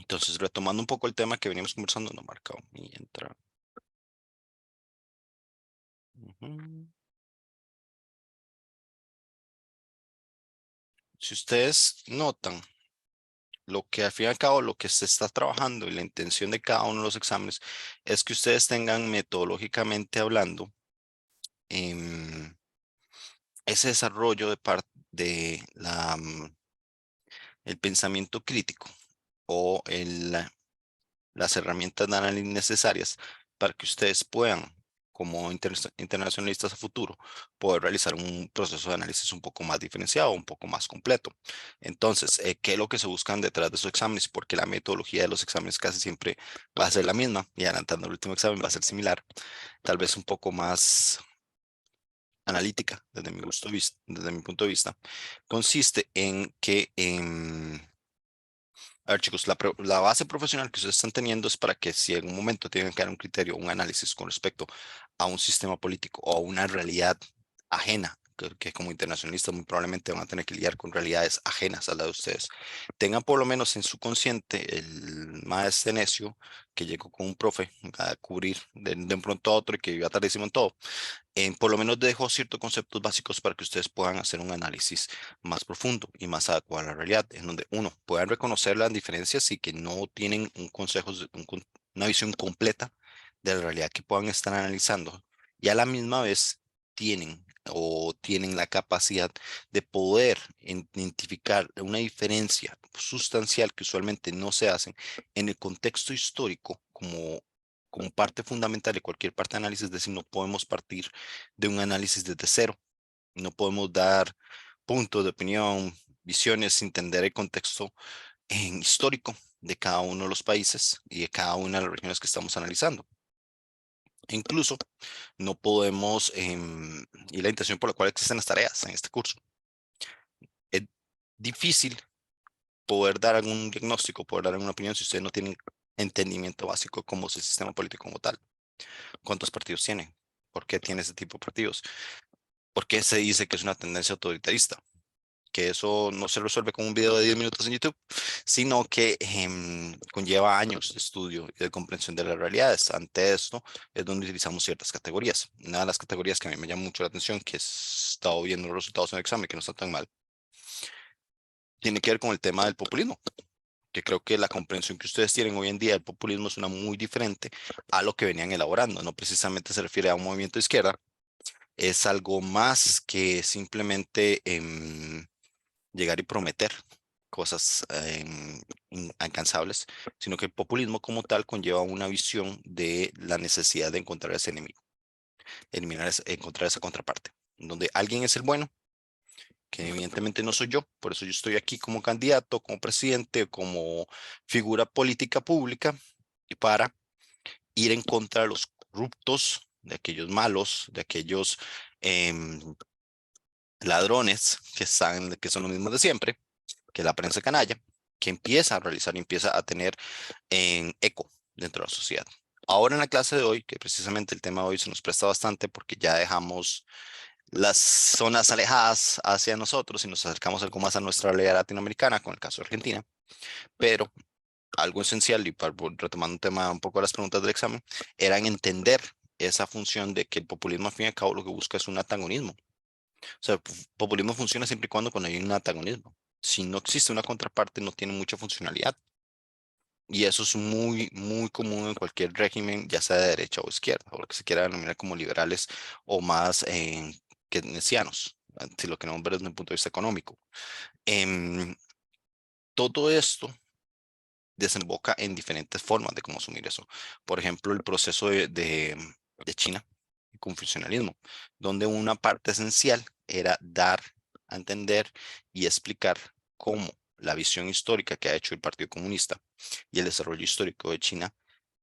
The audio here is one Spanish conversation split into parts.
Entonces, retomando un poco el tema que veníamos conversando, no marcado mi entrada. Ujú. Si ustedes notan, lo que al fin y al cabo, lo que se está trabajando y la intención de cada uno de los exámenes es que ustedes tengan metodológicamente hablando ese desarrollo de parte de el pensamiento crítico o las herramientas de análisis necesarias para que ustedes puedan, como internacionalistas a futuro, poder realizar un proceso de análisis un poco más diferenciado, un poco más completo. Entonces, ¿qué es lo que se buscan detrás de esos exámenes? Porque la metodología de los exámenes casi siempre va a ser la misma, y adelantando el último examen va a ser similar, tal vez un poco más analítica desde mi desde mi punto de vista, consiste en que a ver, chicos, la base profesional que ustedes están teniendo es para que si en un momento tienen que dar un criterio, un análisis con respecto a un sistema político o a una realidad ajena, que como internacionalistas muy probablemente van a tener que lidiar con realidades ajenas a la de ustedes, tengan por lo menos en su consciente el maestro necio que llegó con un profe a cubrir de un pronto a otro y que iba tardísimo en todo, por lo menos dejo ciertos conceptos básicos para que ustedes puedan hacer un análisis más profundo y más adecuado a la realidad, en donde uno puedan reconocer las diferencias y que no tienen una visión completa de la realidad que puedan estar analizando, y a la misma vez tienen la capacidad de poder identificar una diferencia sustancial que usualmente no se hacen en el contexto histórico como parte fundamental de cualquier parte de análisis. Es decir, no podemos partir de un análisis desde cero. No podemos dar puntos de opinión, visiones, sin entender el contexto histórico de cada uno de los países y de cada una de las regiones que estamos analizando. E incluso no podemos, y la intención por la cual existen las tareas en este curso, es difícil poder dar algún diagnóstico, poder dar alguna opinión si ustedes no tienen entendimiento básico de cómo es el sistema político como tal. ¿Cuántos partidos tiene? ¿Por qué tiene ese tipo de partidos? ¿Por qué se dice que es una tendencia autoritarista? Que eso no se resuelve con un video de 10 minutos en YouTube, sino que conlleva años de estudio y de comprensión de las realidades. Ante esto es donde utilizamos ciertas categorías. Una de las categorías que a mí me llama mucho la atención, que he estado viendo los resultados en el examen, que no está tan mal, tiene que ver con el tema del populismo, que creo que la comprensión que ustedes tienen hoy en día del populismo es una muy diferente a lo que venían elaborando. No precisamente se refiere a un movimiento de izquierda, es algo más que simplemente llegar y prometer cosas inalcanzables, sino que el populismo como tal conlleva una visión de la necesidad de encontrar ese enemigo, encontrar esa contraparte, donde alguien es el bueno, que evidentemente no soy yo, por eso yo estoy aquí como candidato, como presidente, como figura política pública, y para ir en contra de los corruptos, de aquellos malos, de aquellos em, ladrones que son los mismos de siempre, que la prensa canalla, que empieza a realizar y empieza a tener en eco dentro de la sociedad. Ahora en la clase de hoy, que precisamente el tema de hoy se nos presta bastante porque ya dejamos las zonas alejadas hacia nosotros y nos acercamos algo más a nuestra realidad latinoamericana, con el caso de Argentina, pero algo esencial, y retomando un tema un poco de las preguntas del examen, era en entender esa función de que el populismo al fin y al cabo lo que busca es un antagonismo. O sea, el populismo funciona siempre y cuando hay un antagonismo. Si no existe una contraparte, no tiene mucha funcionalidad. Y eso es muy, muy común en cualquier régimen, ya sea de derecha o izquierda, o lo que se quiera denominar como liberales o más keynesianos, si lo queremos ver desde un punto de vista económico. Em, Todo esto desemboca en diferentes formas de cómo asumir eso. Por ejemplo, el proceso de China, el confucianismo, donde una parte esencial era dar a entender y explicar cómo la visión histórica que ha hecho el Partido Comunista y el desarrollo histórico de China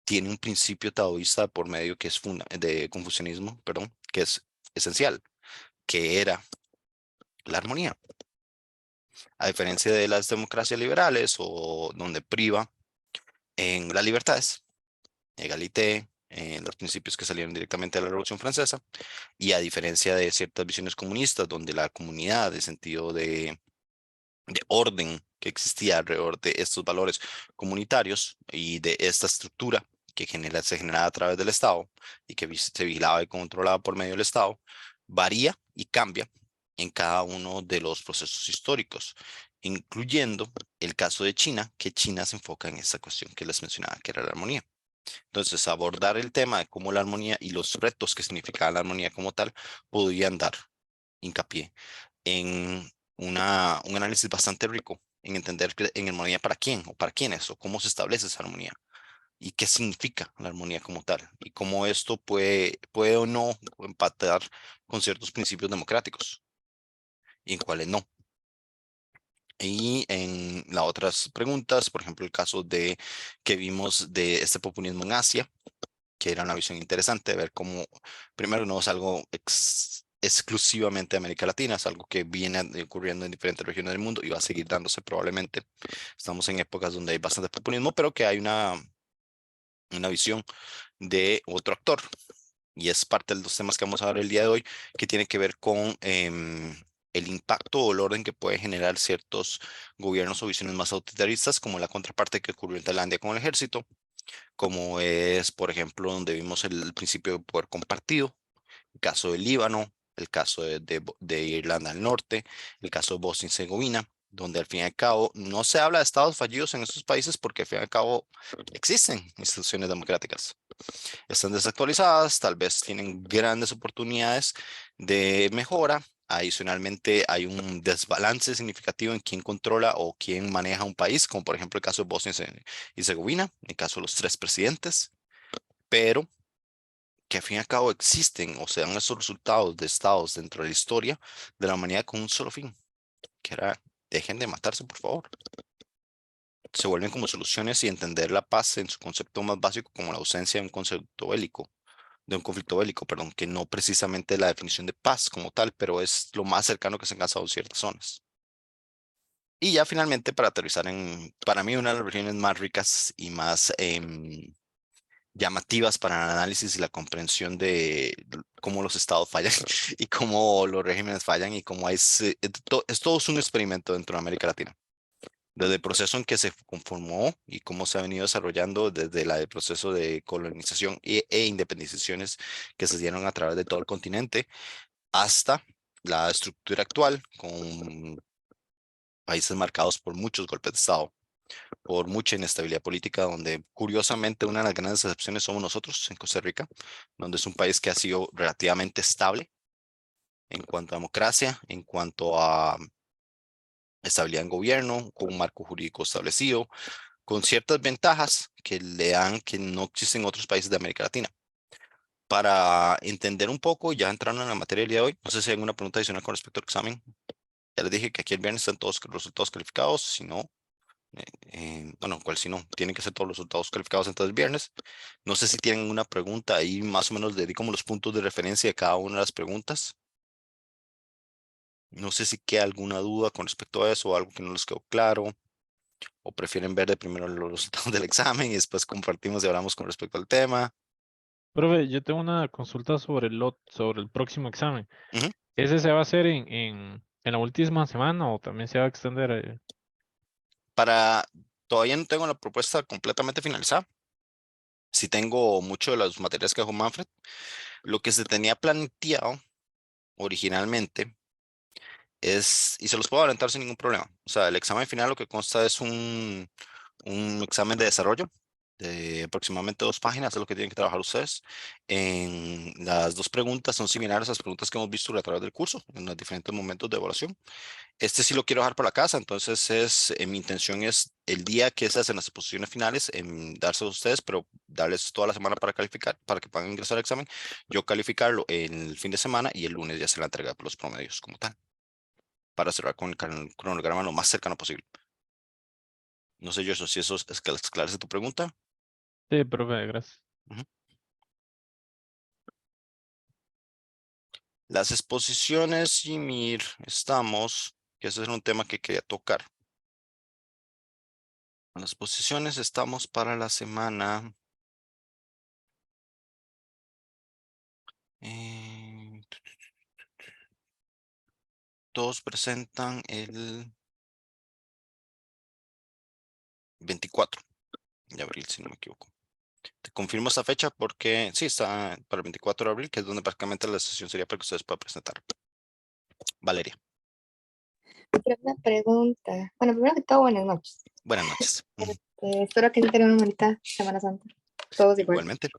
tiene un principio taoísta por medio que es de confucianismo, perdón, que es esencial, que era la armonía. A diferencia de las democracias liberales o donde priva en las libertades, egalité, los principios que salieron directamente de la Revolución Francesa, y a diferencia de ciertas visiones comunistas, donde la comunidad, de sentido de de orden que existía alrededor de estos valores comunitarios y de esta estructura que se generaba a través del Estado y que se vigilaba y controlaba por medio del Estado, varía y cambia en cada uno de los procesos históricos, incluyendo el caso de China, que China se enfoca en esta cuestión que les mencionaba, que era la armonía. Entonces, abordar el tema de cómo la armonía y los retos que significaba la armonía como tal podían dar hincapié en un análisis bastante rico en entender en armonía para quién o para quiénes o cómo se establece esa armonía y qué significa la armonía como tal y cómo esto puede o no empatar con ciertos principios democráticos y en cuáles no. Y en las otras preguntas, por ejemplo, el caso de que vimos de este populismo en Asia, que era una visión interesante de ver cómo, primero, no es algo exclusivamente de América Latina, es algo que viene ocurriendo en diferentes regiones del mundo y va a seguir dándose probablemente. Estamos en épocas donde hay bastante populismo, pero que hay una visión de otro actor. Y es parte de los temas que vamos a ver el día de hoy, que tiene que ver con el impacto o el orden que puede generar ciertos gobiernos o visiones más autoritaristas, como la contraparte que ocurrió en Tailandia con el ejército, como es, por ejemplo, donde vimos el principio de poder compartido, el caso del Líbano, el caso de Irlanda del Norte, el caso de Bosnia y Herzegovina, donde al fin y al cabo no se habla de estados fallidos en esos países porque al fin y al cabo existen instituciones democráticas. Están desactualizadas, tal vez tienen grandes oportunidades de mejora. Adicionalmente, hay un desbalance significativo en quién controla o quién maneja un país, como por ejemplo el caso de Bosnia y Herzegovina, el caso de los tres presidentes, pero que al fin y al cabo existen o se dan esos resultados de estados dentro de la historia de la humanidad con un solo fin, que era dejen de matarse, por favor. Se vuelven como soluciones y entender la paz en su concepto más básico como la ausencia de un concepto bélico, de un conflicto bélico, perdón, que no precisamente la definición de paz como tal, pero es lo más cercano que se han alcanzado en ciertas zonas. Y ya finalmente para aterrizar en, para mí, una de las regiones más ricas y más llamativas para el análisis y la comprensión de cómo los estados fallan y cómo los regímenes fallan y cómo es todo un experimento dentro de América Latina. Desde el proceso en que se conformó y cómo se ha venido desarrollando desde el proceso de colonización e independizaciones que se dieron a través de todo el continente hasta la estructura actual con países marcados por muchos golpes de Estado, por mucha inestabilidad política, donde curiosamente una de las grandes excepciones somos nosotros en Costa Rica, donde es un país que ha sido relativamente estable en cuanto a democracia, en cuanto a estabilidad en gobierno, con un marco jurídico establecido, con ciertas ventajas que le dan que no existen en otros países de América Latina. Para entender un poco, ya entrando en la materia del día de hoy, no sé si hay alguna pregunta adicional con respecto al examen. Ya les dije que aquí el viernes están todos los resultados calificados, si no, bueno, cuál si no, tienen que ser todos los resultados calificados antes del viernes. No sé si tienen una pregunta ahí, más o menos le di como los puntos de referencia de cada una de las preguntas. No sé si queda alguna duda con respecto a eso o algo que no les quedó claro, o prefieren ver de primero los resultados del examen y después compartimos y hablamos con respecto al tema. Profe, yo tengo una consulta sobre sobre el próximo examen. Ujú. ¿Ese se va a hacer en la última semana o también se va a extender? Para, todavía no tengo la propuesta completamente finalizada. Sí tengo mucho de las materias que dejó Manfred. Lo que se tenía planteado originalmente y se los puedo adelantar sin ningún problema. O sea, el examen final lo que consta es un examen de desarrollo de aproximadamente 2 páginas, es lo que tienen que trabajar ustedes. En las dos preguntas son similares a las preguntas que hemos visto a través del curso, en los diferentes momentos de evaluación. Este sí lo quiero dejar para la casa, entonces mi intención es el día que se hacen las exposiciones finales, dárselos a ustedes, pero darles toda la semana para calificar, para que puedan ingresar al examen, yo calificarlo el fin de semana y el lunes ya se la entrega por los promedios como tal, para cerrar con el cronograma lo más cercano posible. No sé yo eso, si eso es que esclarece tu pregunta. Sí, profe, gracias. Ujú. Las exposiciones, y mir, estamos, que ese es un tema que quería tocar. Las exposiciones estamos para la semana. eh, Todos presentan el 24 de abril, si no me equivoco. Te confirmo esta fecha porque sí, está para el 24 de abril, que es donde prácticamente la sesión sería para que ustedes puedan presentar. Valeria, Quiero una pregunta. Bueno, primero que todo, buenas noches. buenas noches. Espero que tengan una bonita Semana Santa. Todos igual. Igualmente.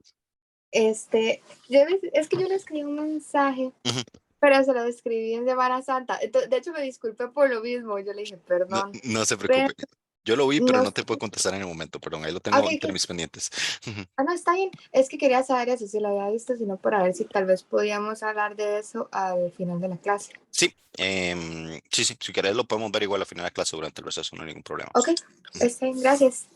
Es que yo le escribí un mensaje, Ujú. pero se lo escribí en Semana Santa. De hecho, me disculpé por lo mismo. Yo le dije, No, perdón. no se Pero preocupe. Yo lo vi, pero no no sé. te puedo contestar en el momento, perdón, ahí lo Ok, tengo entre ok. mis pendientes. No, está bien. Es que quería saber eso, si lo había visto, sino para ver si tal vez podíamos hablar de eso al final de la clase. Sí, sí, si querés lo podemos ver igual al final de la clase durante el receso, no hay ningún problema. Ok, está bien, gracias.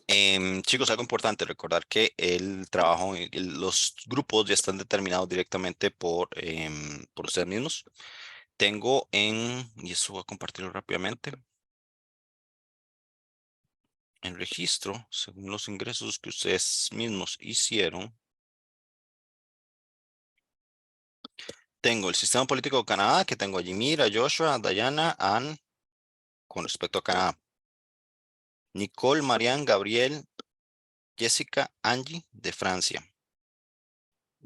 Chicos, algo importante, recordar que el trabajo, los grupos ya están determinados directamente por ustedes mismos. Tengo y eso voy a compartirlo rápidamente, en registro, según los ingresos que ustedes mismos hicieron. Tengo el sistema político de Canadá, que tengo a Jimmy, a Joshua, a Diana, a Ann, con respecto a Canadá. Nicole, Marianne, Gabriel, Jessica, Angie, de Francia.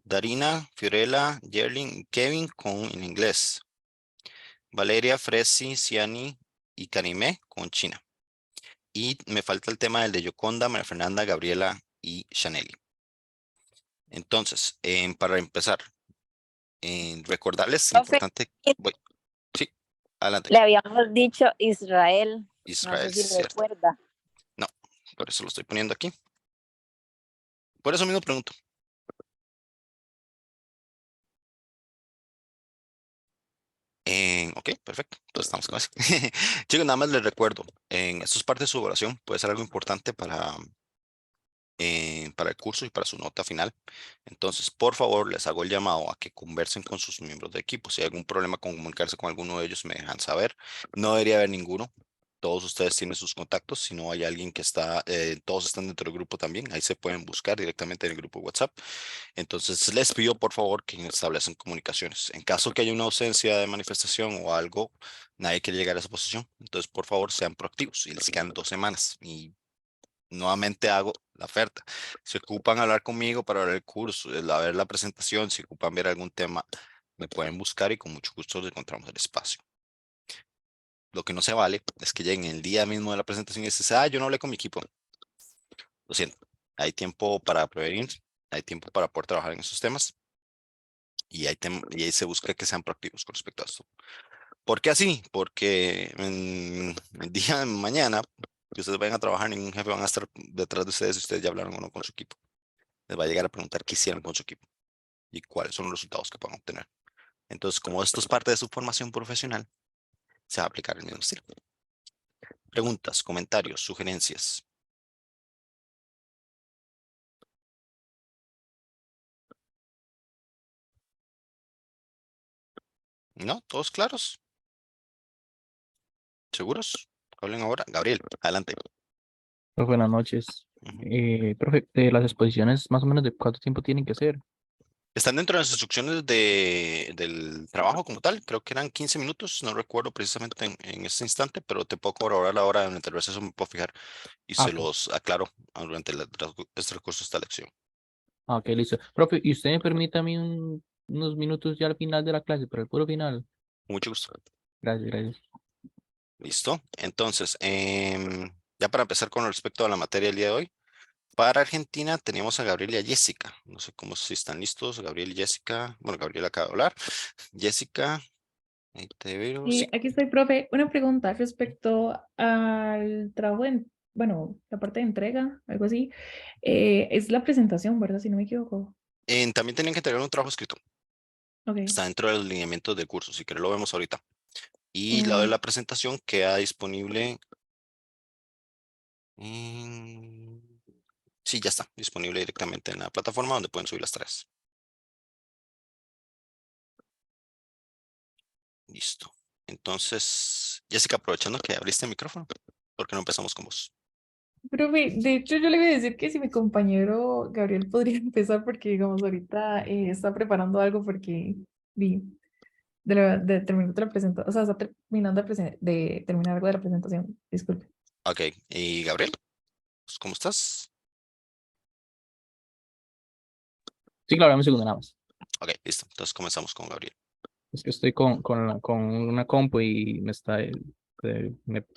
Darina, Fiorella, Jerlin, Kevin con en inglés. Valeria, Fresi, Ciani y Karime con China. Y me falta el tema del de Yoconda, María Fernanda, Gabriela y Chaneli. Entonces, para empezar, recordarles, Profe, importante, sí, adelante. le habíamos dicho Israel, no Israel, sé si cierto. recuerda. No, por eso lo estoy poniendo aquí. Por eso mismo pregunto. Ok, perfecto. Entonces estamos con eso. Chicos, nada más les recuerdo, esto es parte de su evaluación, puede ser algo importante para el curso y para su nota final. Entonces, por favor, les hago el llamado a que conversen con sus miembros de equipo. Si hay algún problema con comunicarse con alguno de ellos, me dejan saber. No debería haber ninguno. Todos ustedes tienen sus contactos. Si no hay alguien que está, todos están dentro del grupo también. Ahí se pueden buscar directamente en el grupo de WhatsApp. Entonces, les pido por favor que establezcan comunicaciones. En caso que haya una ausencia de manifestación o algo, nadie quiere llegar a esa posición. Entonces, por favor, sean proactivos. Y les quedan 2 semanas. Y nuevamente hago la oferta. Si ocupan hablar conmigo para ver el curso, ver la presentación, si ocupan ver algún tema, me pueden buscar y con mucho gusto les encontramos el espacio. Lo que no se vale es que lleguen el día mismo de la presentación y dices, yo no hablé con mi equipo. Lo siento, hay tiempo para prevenir, hay tiempo para poder trabajar en esos temas y ahí se busca que sean proactivos con respecto a esto. ¿Por qué así? Porque el día de mañana que ustedes vayan a trabajar, ningún jefe van a estar detrás de ustedes si ustedes ya hablaron o no con su equipo. Les va a llegar a preguntar qué hicieron con su equipo y cuáles son los resultados que puedan obtener. Entonces, como esto es parte de su formación profesional, se va a aplicar el mismo estilo. Preguntas, comentarios, sugerencias. ¿No? ¿Todos claros? ¿Seguros? Hablen ahora. Gabriel, adelante. Pues buenas noches. Ujú. Profe, de las exposiciones, más o menos de cuánto tiempo tienen que ser. Están dentro de las instrucciones del trabajo como tal. Creo que eran 15 minutos. No recuerdo precisamente en este instante, pero te puedo colaborar la hora durante el receso. Me puedo fijar y se Ok, los aclaro durante este recurso de esta lección. ok, listo. Profe, ¿y usted me permite a mí unos minutos ya al final de la clase, para el puro final? Con mucho gusto. Gracias, gracias. ¿Listo? Entonces, ya para empezar con respecto a la materia del día de hoy, para Argentina teníamos a Gabriel y a Jessica. No sé cómo si están listos, Gabriel y Jessica. Bueno, Gabriel acaba de hablar. Jessica, ahí te veo. Sí, Sí, aquí estoy, profe. Una pregunta respecto al trabajo bueno, la parte de entrega, algo así. Es la presentación, ¿verdad? Si no me equivoco. También tenían que tener un trabajo escrito. Ok. Está dentro de los lineamientos del curso, si querés lo vemos ahorita. Y la de Mm, la presentación queda disponible. en- Sí, ya está disponible directamente en la plataforma donde pueden subir las tareas. Listo. Entonces, Jessica, aprovechando que abriste el micrófono, ¿por qué no empezamos con vos? profe, de hecho yo le iba a decir que si mi compañero Gabriel podría empezar porque, digamos, ahorita está preparando algo porque vi de terminar la presentación, o sea, está terminando de terminar algo de la presentación. Disculpe. Ok, ¿y Gabriel? ¿Cómo estás? Sí, claro, dame un segundo nada más. Ok, listo. Entonces comenzamos con Gabriel. Es que estoy con una compu y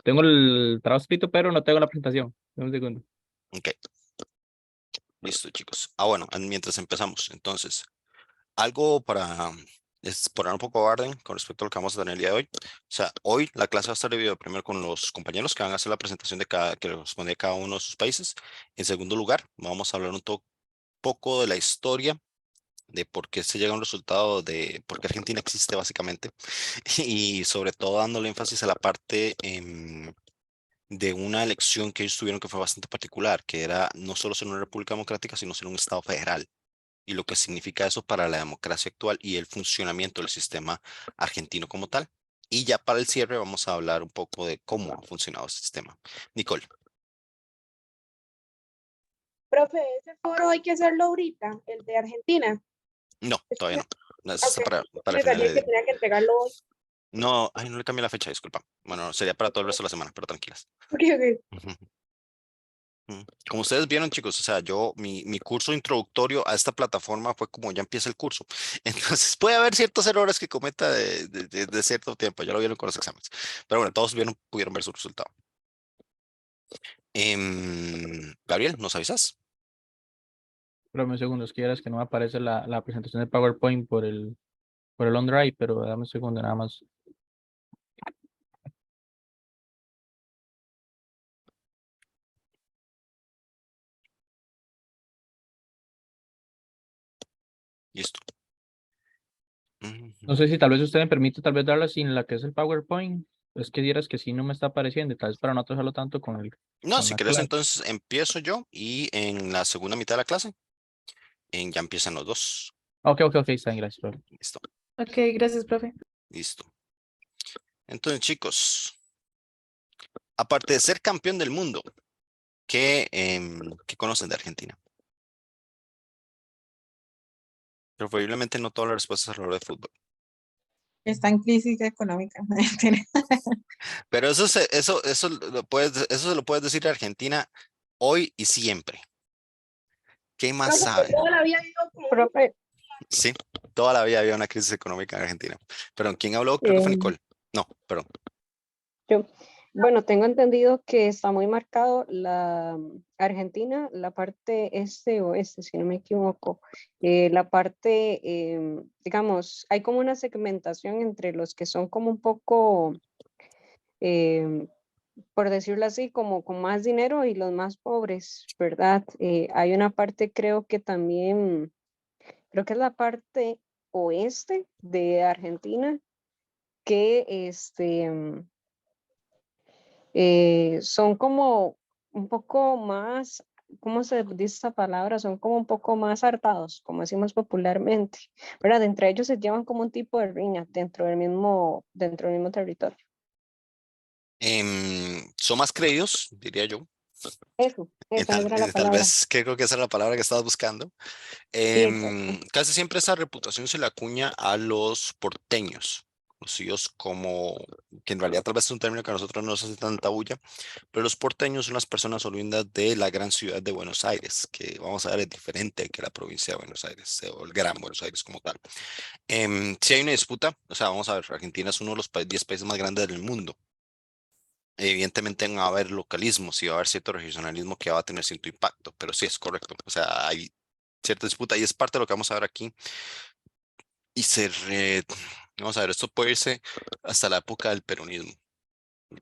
tengo el trabajo escrito, pero no tengo la presentación. Dame un segundo. Ok, listo, chicos. Bueno, mientras empezamos, entonces, algo para poner un poco de orden con respecto a lo que vamos a tener el día de hoy. O sea, hoy la clase va a estar dividida primero con los compañeros que van a hacer la presentación de que corresponde a cada uno de sus países. En segundo lugar, vamos a hablar un poco de la historia de por qué se llega a un resultado de por qué Argentina existe básicamente y sobre todo dándole énfasis a la parte de una elección que ellos tuvieron que fue bastante particular, que era no solo ser una república democrática, sino ser un estado federal y lo que significa eso para la democracia actual y el funcionamiento del sistema argentino como tal. Y ya para el cierre vamos a hablar un poco de cómo ha funcionado este sistema. Nicole. Profe, ese foro hay que hacerlo ahorita, el de Argentina. No, todavía no. No, eso está Ok, para el final pensaría del que día. tenía que entregarlo hoy. No, ay, no le cambié la fecha, disculpa. Bueno, sería para todo el resto de la semana, pero tranquilas. Ok, ok. Ujú. Como ustedes vieron, chicos, o sea, mi curso introductorio a esta plataforma fue como ya empieza el curso. Entonces, puede haber ciertos errores que cometa de cierto tiempo, ya lo vieron con los exámenes. Pero bueno, todos pudieron ver su resultado. Gabriel, ¿nos avisas? Pero un segundo, es que quieras que no me aparece la presentación de PowerPoint por el OneDrive, pero dame un segundo nada más. Listo. No sé si tal vez usted me permite tal vez darla sin la que es el PowerPoint. Es que dieras que sí no me está apareciendo, y tal vez para no atrasarlo tanto No, con si la querés, clase. entonces empiezo yo y en la segunda mitad de la clase ya empiezan los dos. Ok, está bien, gracias, profe. Listo, Ok, gracias, profe. listo. Entonces, chicos, aparte de ser campeón del mundo, ¿qué conocen de Argentina? Preferiblemente no todas las respuestas alrededor de fútbol. Está en crisis económica. Pero eso se lo puedes decir a Argentina hoy y siempre. ¿Qué más saben? Toda la vida he ido con profe, Sí, toda la vida había una crisis económica en Argentina. Perdón, ¿quién habló? Creo que fue Nicole. No, perdón. Yo, bueno, tengo entendido que está muy marcado la Argentina, la parte este-oeste, si no me equivoco. La parte, digamos, hay como una segmentación entre los que son como un poco, em, por decirlo así, como con más dinero y los más pobres, ¿verdad? Hay una parte, creo que también, creo que es la parte oeste de Argentina, que son como un poco más, ¿cómo se dice esta palabra? Son como un poco más hartados, como decimos popularmente, ¿verdad? Entre ellos se llevan como un tipo de riña dentro del mismo territorio. Son más creídos, diría yo. Esa era la Tal palabra. vez creo que esa es la palabra que estabas buscando. Sí, exacto. Casi siempre esa reputación se le acuña a los porteños, conocidos como, que en realidad tal vez es un término que a nosotros no nos hace tanta bulla, pero los porteños son las personas oriundas de la gran ciudad de Buenos Aires, que vamos a ver es diferente que la provincia de Buenos Aires, o el Gran Buenos Aires como tal. Si hay una disputa, o sea, vamos a ver, Argentina es uno de los 10 países más grandes del mundo. Evidentemente van a haber localismos y va a haber cierto regionalismo que va a tener cierto impacto, pero sí es correcto. O sea, hay cierta disputa y es parte de lo que vamos a ver aquí. Y vamos a ver, esto puede irse hasta la época del peronismo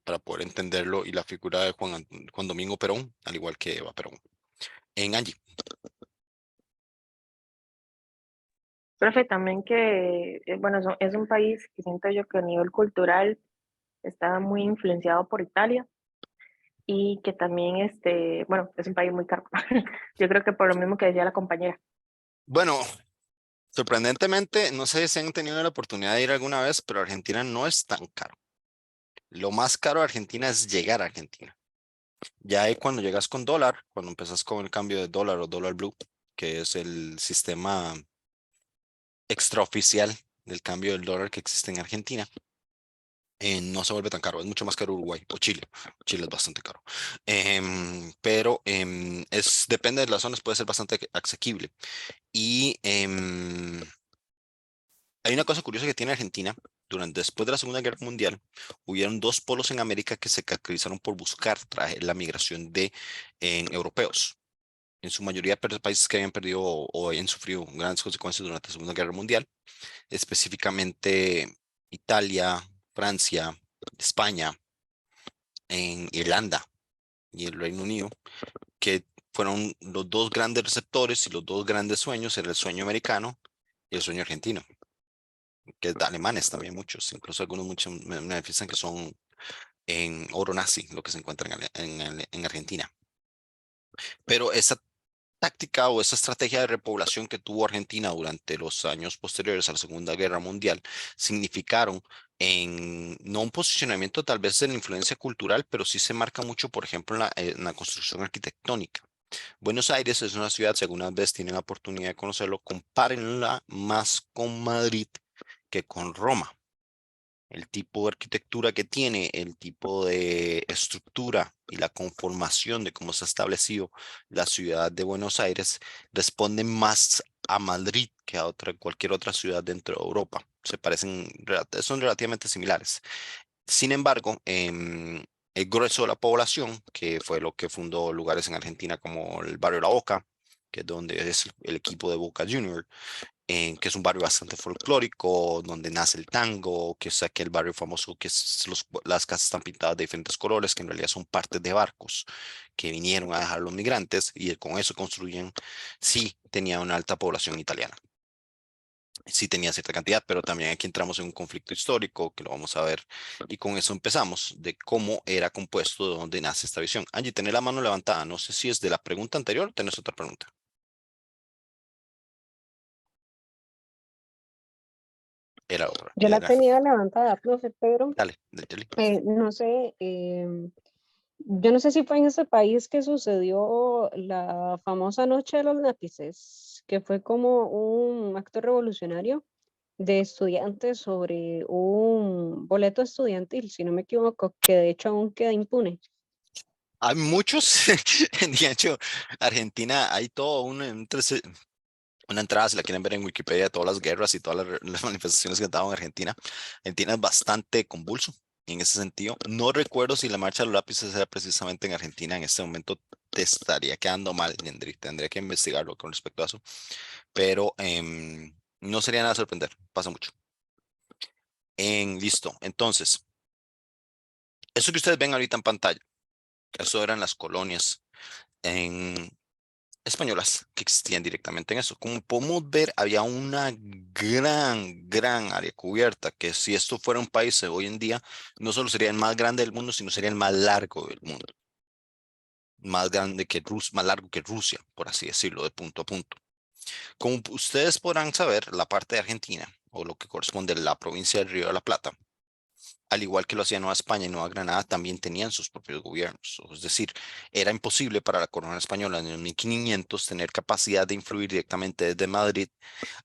para poder entenderlo y la figura de Juan Domingo Perón, al igual que Eva Perón. En Angie. Profe, también que, bueno, es un país que siento yo que a nivel cultural está muy influenciado por Italia y que también, bueno, es un país muy caro. Yo creo que por lo mismo que decía la compañera. Bueno, sorprendentemente, no sé si han tenido la oportunidad de ir alguna vez, pero Argentina no es tan caro. Lo más caro de Argentina es llegar a Argentina. Ya ahí cuando llegas con dólar, cuando empezás con el cambio de dólar o dólar blue, que es el sistema extraoficial del cambio del dólar que existe en Argentina, no se vuelve tan caro, es mucho más caro Uruguay o Chile. Chile es bastante caro. Pero depende de las zonas, puede ser bastante asequible. Y hay una cosa curiosa que tiene Argentina. Después de la Segunda Guerra Mundial, hubieron dos polos en América que se caracterizaron por buscar traer la migración de europeos. En su mayoría países que habían perdido o habían sufrido grandes consecuencias durante la Segunda Guerra Mundial, específicamente Italia, Francia, España, en Irlanda y el Reino Unido, que fueron los dos grandes receptores y los dos grandes sueños, era el sueño americano y el sueño argentino, que es de alemanes también muchos, incluso algunos muchos me manifiestan que son en oro nazi, lo que se encuentra en Argentina. Pero esa táctica o esa estrategia de repoblación que tuvo Argentina durante los años posteriores a la Segunda Guerra Mundial significaron no un posicionamiento tal vez de la influencia cultural, pero sí se marca mucho, por ejemplo, en la construcción arquitectónica. Buenos Aires es una ciudad, si alguna vez tienen la oportunidad de conocerlo, compárenla más con Madrid que con Roma. El tipo de arquitectura que tiene, el tipo de estructura y la conformación de cómo se ha establecido la ciudad de Buenos Aires responde más a Madrid que a cualquier otra ciudad dentro de Europa. Son relativamente similares. Sin embargo, el grueso de la población, que fue lo que fundó lugares en Argentina como el barrio La Boca, que es donde es el equipo de Boca Juniors, que es un barrio bastante folclórico, donde nace el tango, que es aquel barrio famoso que las casas están pintadas de diferentes colores, que en realidad son partes de barcos que vinieron a dejar los migrantes y con eso construyen, sí tenía una alta población italiana. Sí tenía cierta cantidad, pero también aquí entramos en un conflicto histórico que lo vamos a ver y con eso empezamos de cómo era compuesto, de dónde nace esta visión. Angie, tenés la mano levantada, no sé si es de la pregunta anterior o tenés otra pregunta. Era otra. Yo la tenía levantada, profe, pero Dale. no sé, yo no sé si fue en ese país que sucedió la famosa Noche de los Lápices, que fue como un acto revolucionario de estudiantes sobre un boleto estudiantil, si no me equivoco, que de hecho aún queda impune. Hay muchos, de hecho, Argentina, hay todo una entrada, si la quieren ver en Wikipedia, de todas las guerras y todas las manifestaciones que han dado en Argentina. Argentina es bastante convulso en ese sentido. No recuerdo si la marcha de los lápices era precisamente en Argentina. En este momento te estaría quedando mal, tendría que investigarlo con respecto a eso. Pero no sería nada sorprender, pasa mucho. Listo, entonces, eso que ustedes ven ahorita en pantalla, eso eran las colonias españolas que existían directamente en eso. Como podemos ver, había una gran área cubierta, que si esto fuera un país hoy en día, no solo sería el más grande del mundo, sino sería el más largo del mundo. Más grande que Rusia, más largo que Rusia, por así decirlo, de punto a punto. Como ustedes podrán saber, la parte de Argentina, o lo que corresponde a la provincia del Río de la Plata, al igual que lo hacía Nueva España y Nueva Granada, también tenían sus propios gobiernos. Es decir, era imposible para la corona española en el 1500 tener capacidad de influir directamente desde Madrid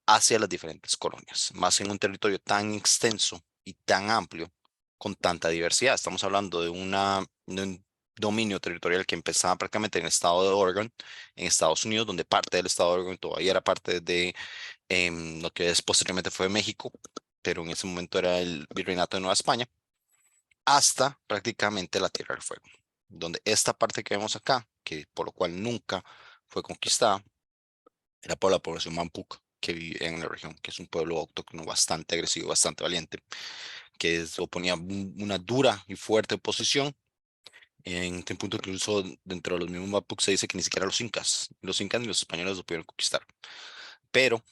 hacia las diferentes colonias, más en un territorio tan extenso y tan amplio, con tanta diversidad. Estamos hablando de un dominio territorial que empezaba prácticamente en el estado de Oregon, en Estados Unidos, donde parte del estado de Oregon todavía era parte de lo que posteriormente fue México, pero en ese momento era el Virreinato de Nueva España, hasta prácticamente la Tierra del Fuego, donde esta parte que vemos acá, que por lo cual nunca fue conquistada, era por la población Mampuc que vivía en la región, que es un pueblo autóctono bastante agresivo, bastante valiente, que oponía una dura y fuerte oposición. En un punto incluso dentro de los mismos Mampuc se dice que ni siquiera los incas ni los españoles lo pudieron conquistar. Pero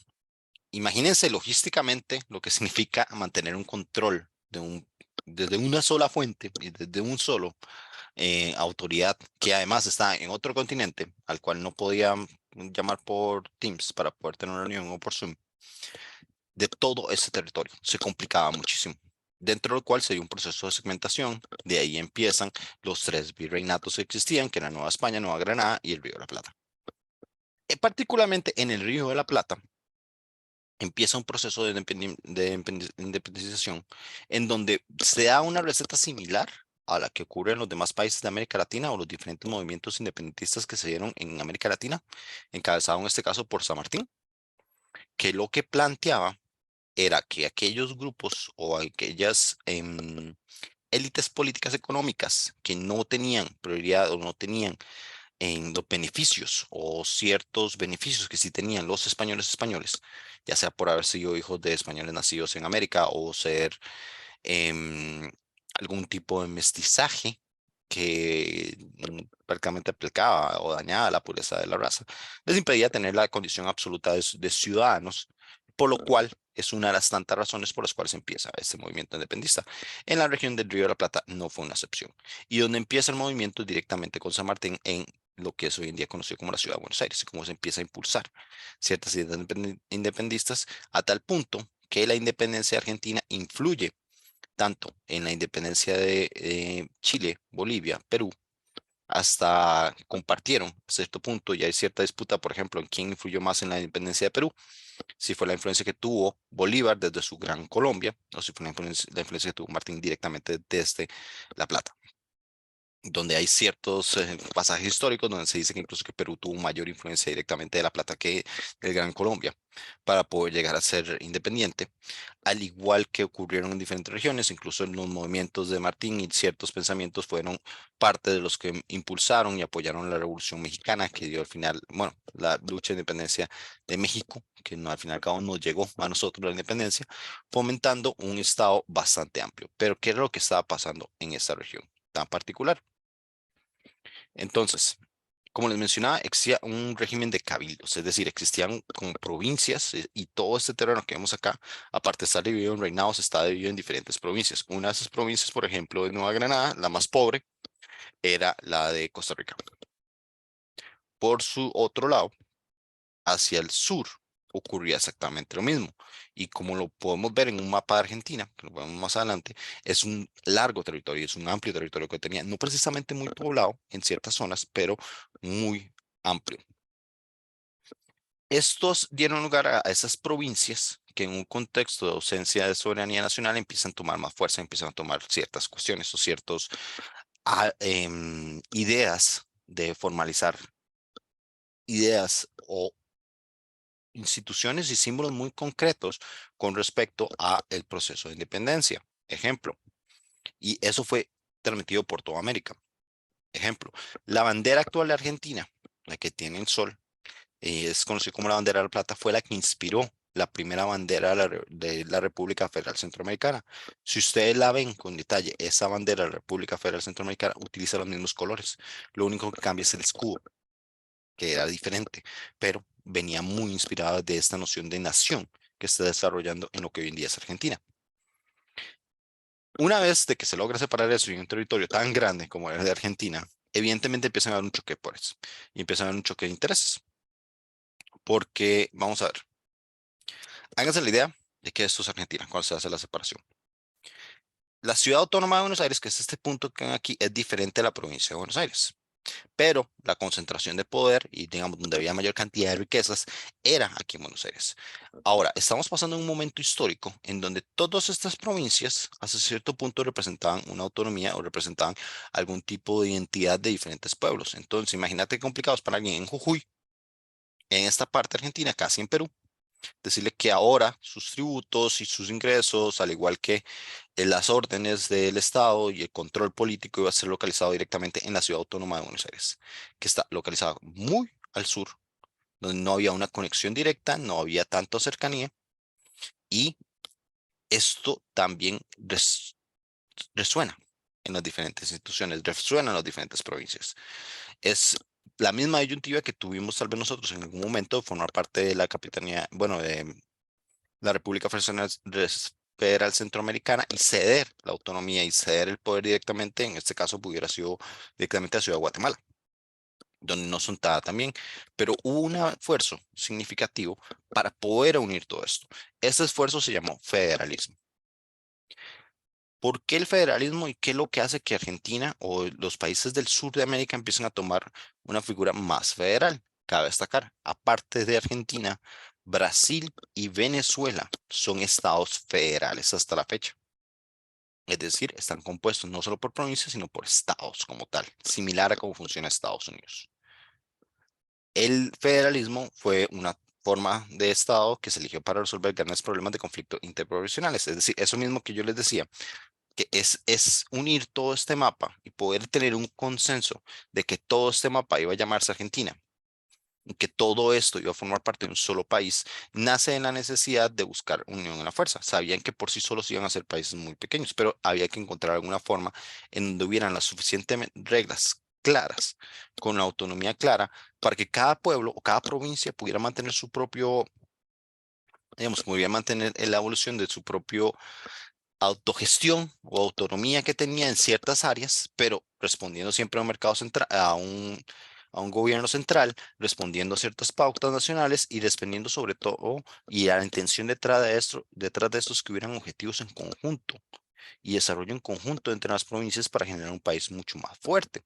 imagínense logísticamente lo que significa mantener un control desde una sola fuente y desde un solo autoridad que además está en otro continente al cual no podía llamar por Teams para poder tener una reunión o por Zoom, de todo ese territorio. Se complicaba muchísimo, dentro del cual se dio un proceso de segmentación. De ahí empiezan los 3 virreinatos que existían, que eran Nueva España, Nueva Granada y el Río de la Plata. Particularmente en el Río de la Plata, empieza un proceso de independización en donde se da una receta similar a la que ocurre en los demás países de América Latina o los diferentes movimientos independentistas que se dieron en América Latina, encabezado en este caso por San Martín, que lo que planteaba era que aquellos grupos o aquellas élites políticas económicas que no tenían prioridad o no tenían en los beneficios o ciertos beneficios que sí tenían los españoles, ya sea por haber sido hijos de españoles nacidos en América o ser algún tipo de mestizaje que prácticamente aplicaba o dañaba la pureza de la raza, les impedía tener la condición absoluta de ciudadanos, por lo cual es una de las tantas razones por las cuales empieza este movimiento independentista. En la región del Río de la Plata no fue una excepción. Y donde empieza el movimiento directamente con San Martín en lo que es hoy en día conocido como la Ciudad de Buenos Aires, cómo se empieza a impulsar ciertas ideas independistas a tal punto que la independencia argentina influye tanto en la independencia de Chile, Bolivia, Perú, hasta compartieron a cierto punto, y hay cierta disputa, por ejemplo, en quién influyó más en la independencia de Perú, si fue la influencia que tuvo Bolívar desde su Gran Colombia, o si fue la influencia que tuvo Martín directamente desde La Plata, donde hay ciertos pasajes históricos donde se dice que incluso que Perú tuvo mayor influencia directamente de La Plata que del Gran Colombia para poder llegar a ser independiente, al igual que ocurrieron en diferentes regiones, incluso en los movimientos de Martín y ciertos pensamientos fueron parte de los que impulsaron y apoyaron la Revolución Mexicana que dio al final, bueno, la lucha de independencia de México, que no, al final y al cabo nos llegó a nosotros la independencia, fomentando un estado bastante amplio. Pero ¿qué es lo que estaba pasando en esta región tan particular? Entonces, como les mencionaba, existía un régimen de cabildos, es decir, existían como provincias y todo este terreno que vemos acá, aparte de estar dividido en reinados, está dividido en diferentes provincias. Una de esas provincias, por ejemplo, de Nueva Granada, la más pobre, era la de Costa Rica. Por su otro lado, hacia el sur, ocurría exactamente lo mismo. Y como lo podemos ver en un mapa de Argentina, que lo vemos más adelante, es un largo territorio, es un amplio territorio que tenía, no precisamente muy poblado en ciertas zonas, pero muy amplio. Estos dieron lugar a esas provincias que en un contexto de ausencia de soberanía nacional empiezan a tomar más fuerza, empiezan a tomar ciertas cuestiones o ciertas ideas de formalizar ideas o instituciones y símbolos muy concretos con respecto a el proceso de independencia. Ejemplo, y eso fue transmitido por toda América. Ejemplo, la bandera actual de Argentina, la que tiene el sol, es conocida como la bandera de la plata, fue la que inspiró la primera bandera de la República Federal Centroamericana. Si ustedes la ven con detalle, esa bandera de la República Federal Centroamericana utiliza los mismos colores. Lo único que cambia es el escudo, que era diferente, pero venía muy inspirada de esta noción de nación que está desarrollando en lo que hoy en día es Argentina. Una vez de que se logra separar eso en un territorio tan grande como el de Argentina, evidentemente empiezan a haber un choque de poderes y empiezan a haber un choque de intereses. Porque, vamos a ver, háganse la idea de que esto es Argentina cuando se hace la separación. La ciudad autónoma de Buenos Aires, que es este punto que ven aquí, es diferente a la provincia de Buenos Aires. Pero la concentración de poder y digamos donde había mayor cantidad de riquezas era aquí en Buenos Aires. Ahora, estamos pasando un momento histórico en donde todas estas provincias hasta cierto punto representaban una autonomía o representaban algún tipo de identidad de diferentes pueblos. Entonces, imagínate complicados para alguien en Jujuy, en esta parte de Argentina, casi en Perú, decirle que ahora sus tributos y sus ingresos, al igual que las órdenes del Estado y el control político, iba a ser localizado directamente en la ciudad autónoma de Buenos Aires, que está localizada muy al sur, donde no había una conexión directa, no había tanta cercanía, y esto también resuena en las diferentes instituciones, resuena en las diferentes provincias. Es la misma disyuntiva que tuvimos tal vez nosotros en algún momento de formar parte de la capitanía, bueno, de la República Federal Centroamericana y ceder la autonomía y ceder el poder directamente, en este caso hubiera sido directamente a Ciudad de Guatemala, donde no son también, pero hubo un esfuerzo significativo para poder unir todo esto. Ese esfuerzo se llamó federalismo. ¿Por qué el federalismo y qué es lo que hace que Argentina o los países del sur de América empiecen a tomar una figura más federal? Cabe destacar, aparte de Argentina, Brasil y Venezuela son estados federales hasta la fecha. Es decir, están compuestos no solo por provincias, sino por estados como tal, similar a cómo funciona Estados Unidos. El federalismo fue una forma de estado que se eligió para resolver grandes problemas de conflicto interprovinciales. Es decir, eso mismo que yo les decía, que es unir todo este mapa y poder tener un consenso de que todo este mapa iba a llamarse Argentina, y que todo esto iba a formar parte de un solo país, nace en la necesidad de buscar unión en la fuerza. Sabían que por sí solos iban a ser países muy pequeños, pero había que encontrar alguna forma en donde hubieran las suficientes reglas claras, con la autonomía clara, para que cada pueblo o cada provincia pudiera mantener su propio, digamos, pudiera mantener la evolución de su propio autogestión o autonomía que tenía en ciertas áreas, pero respondiendo siempre a un mercado central, a un gobierno central, respondiendo a ciertas pautas nacionales y dependiendo sobre todo, y a la intención detrás de estos que hubieran objetivos en conjunto y desarrollo en conjunto entre las provincias para generar un país mucho más fuerte.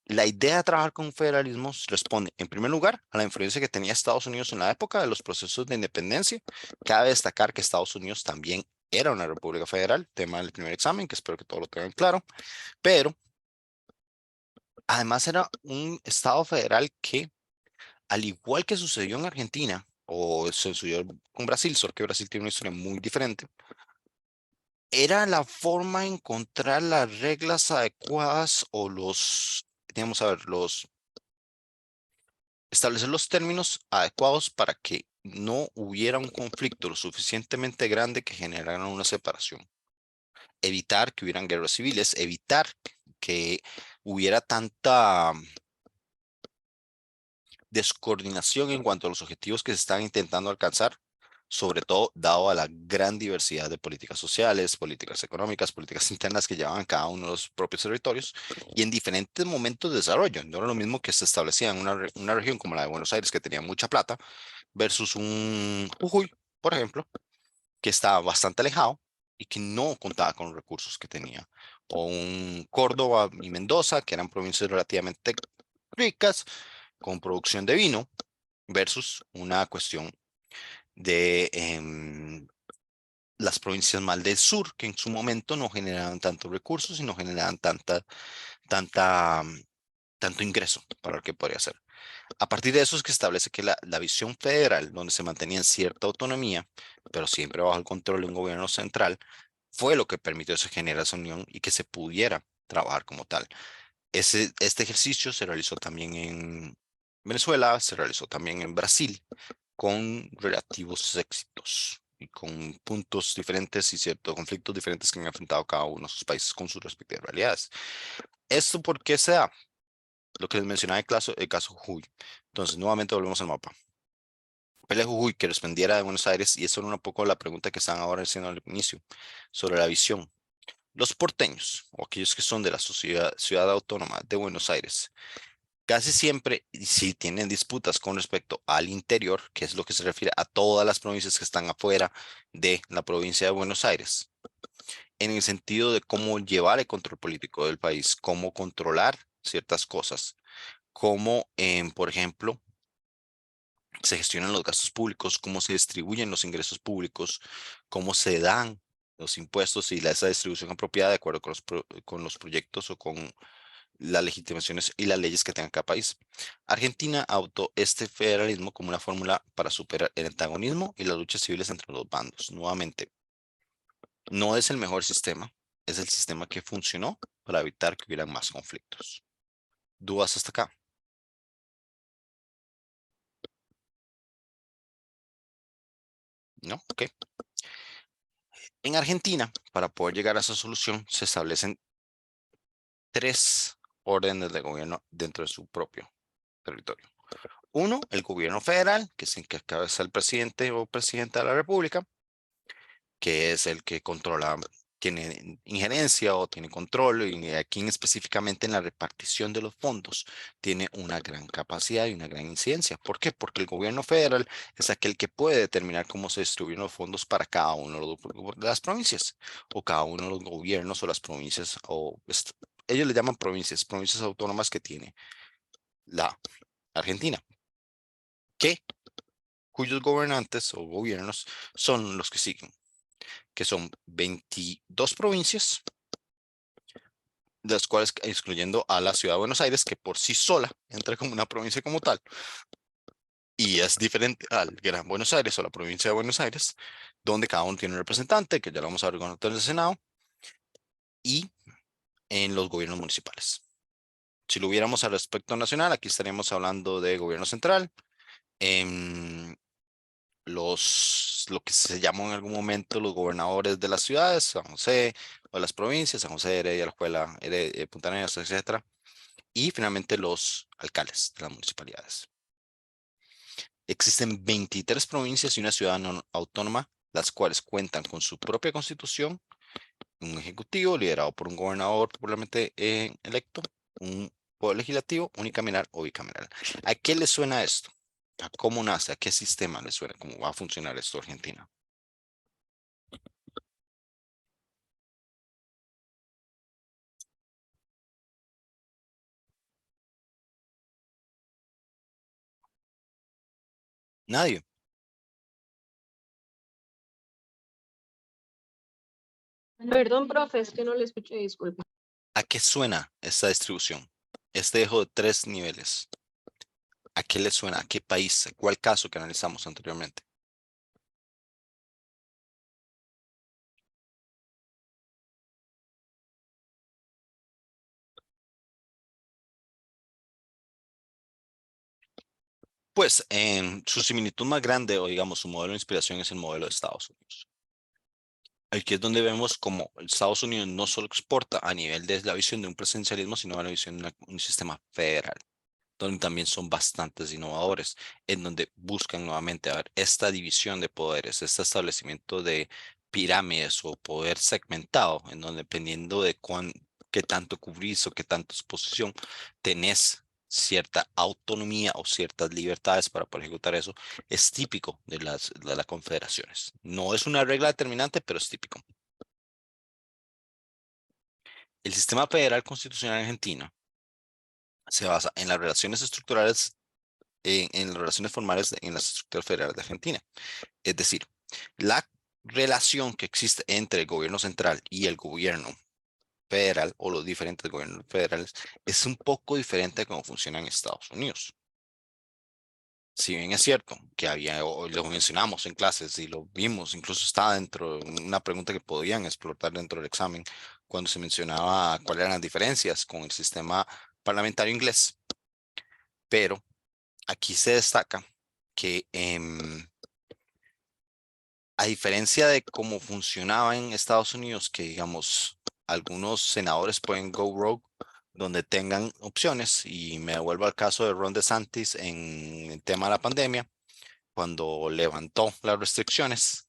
La idea de trabajar con federalismo responde, en primer lugar, a la influencia que tenía Estados Unidos en la época de los procesos de independencia. Cabe destacar que Estados Unidos también era una república federal, tema del primer examen, que espero que todos lo tengan claro, pero además era un estado federal que, al igual que sucedió en Argentina, o se sucedió con Brasil, solo que Brasil tiene una historia muy diferente, era la forma de encontrar las reglas adecuadas o digamos, a ver, establecer los términos adecuados para que no hubiera un conflicto lo suficientemente grande que generara una separación. Evitar que hubieran guerras civiles, evitar que hubiera tanta descoordinación en cuanto a los objetivos que se están intentando alcanzar, sobre todo dado a la gran diversidad de políticas sociales, políticas económicas, políticas internas que llevaban cada uno de los propios territorios y en diferentes momentos de desarrollo. No era lo mismo que se establecía en una región como la de Buenos Aires, que tenía mucha plata, versus un Jujuy, por ejemplo, que estaba bastante alejado y que no contaba con los recursos que tenía. O un Córdoba y Mendoza, que eran provincias relativamente ricas, con producción de vino, versus una cuestión de las provincias más del sur, que en su momento no generaban tantos recursos y no generaban tanta, tanto ingreso para lo que podría hacer. A partir de eso es que establece que la visión federal, donde se mantenía cierta autonomía, pero siempre bajo el control de un gobierno central, fue lo que permitió que se generara esa unión y que se pudiera trabajar como tal. Este ejercicio se realizó también en Venezuela, se realizó también en Brasil, con relativos éxitos y con puntos diferentes y ciertos conflictos diferentes que han enfrentado cada uno de sus países con sus respectivas realidades. ¿Esto por qué se da? Lo que les mencionaba el caso Jujuy. Entonces, nuevamente volvemos al mapa. Pelea Jujuy que respondiera de Buenos Aires, y eso era un poco la pregunta que están ahora haciendo al inicio, sobre la visión. Los porteños, o aquellos que son de la ciudad autónoma de Buenos Aires, casi siempre, si tienen disputas con respecto al interior, que es lo que se refiere a todas las provincias que están afuera de la provincia de Buenos Aires, en el sentido de cómo llevar el control político del país, cómo controlar ciertas cosas, cómo, por ejemplo, se gestionan los gastos públicos, cómo se distribuyen los ingresos públicos, cómo se dan los impuestos y esa distribución apropiada de acuerdo con los proyectos o con las legitimaciones y las leyes que tenga cada país. Argentina adoptó este federalismo como una fórmula para superar el antagonismo y las luchas civiles entre los bandos. Nuevamente, no es el mejor sistema, es el sistema que funcionó para evitar que hubieran más conflictos. ¿Dudas hasta acá? ¿No? Ok. En Argentina, para poder llegar a esa solución, se establecen 3 órdenes de gobierno dentro de su propio territorio. Uno, el gobierno federal, que es el que encabeza el presidente o presidenta de la República, que es el que controla, tiene injerencia o tiene control, y aquí específicamente en la repartición de los fondos tiene una gran capacidad y una gran incidencia. ¿Por qué? Porque el gobierno federal es aquel que puede determinar cómo se distribuyen los fondos para cada uno de las provincias, o cada uno de los gobiernos o las provincias, ellos le llaman provincias autónomas que tiene la Argentina, que cuyos gobernantes o gobiernos son los que siguen, que son 22 provincias, de las cuales excluyendo a la ciudad de Buenos Aires, que por sí sola entra como una provincia como tal, y es diferente al Gran Buenos Aires o la provincia de Buenos Aires, donde cada uno tiene un representante, que ya lo vamos a ver con el Senado, y en los gobiernos municipales. Si lo hubiéramos al respecto nacional, aquí estaríamos hablando de gobierno central, lo que se llamó en algún momento los gobernadores de las ciudades, San José, o las provincias, San José, Heredia, Alajuela, Punta Arenas, etcétera, y finalmente los alcaldes de las municipalidades. Existen 23 provincias y una ciudad autónoma, las cuales cuentan con su propia constitución, un ejecutivo liderado por un gobernador popularmente electo, un poder legislativo unicameral o bicameral. ¿A qué le suena esto? ¿A cómo nace? ¿A qué sistema le suena? ¿Cómo va a funcionar esto Argentina? Nadie. Perdón, profe, es que no le escuché, disculpe. ¿A qué suena esta distribución? Este dejo de 3 niveles. ¿A qué le suena? ¿A qué país? ¿A cuál caso que analizamos anteriormente? Pues en su similitud más grande, o digamos su modelo de inspiración, es el modelo de Estados Unidos. Aquí es donde vemos como Estados Unidos no solo exporta a nivel de la visión de un presidencialismo, sino a la visión de un sistema federal, donde también son bastantes innovadores, en donde buscan nuevamente ver esta división de poderes, este establecimiento de pirámides o poder segmentado, en donde dependiendo de qué tanto cubrís o qué tanta exposición tenés cierta autonomía o ciertas libertades para poder ejecutar eso, es típico de las confederaciones. No es una regla determinante, pero es típico. El sistema federal constitucional argentino se basa en las relaciones estructurales, en las relaciones formales en las estructuras federales de Argentina. Es decir, la relación que existe entre el gobierno central y el gobierno federal o los diferentes gobiernos federales es un poco diferente a cómo funciona en Estados Unidos. Si bien es cierto que lo mencionamos en clases y lo vimos, incluso estaba dentro de una pregunta que podían explotar dentro del examen cuando se mencionaba cuáles eran las diferencias con el sistema parlamentario inglés, pero aquí se destaca que a diferencia de cómo funcionaba en Estados Unidos, que digamos, algunos senadores pueden go rogue donde tengan opciones, y me devuelvo al caso de Ron DeSantis en el tema de la pandemia, cuando levantó las restricciones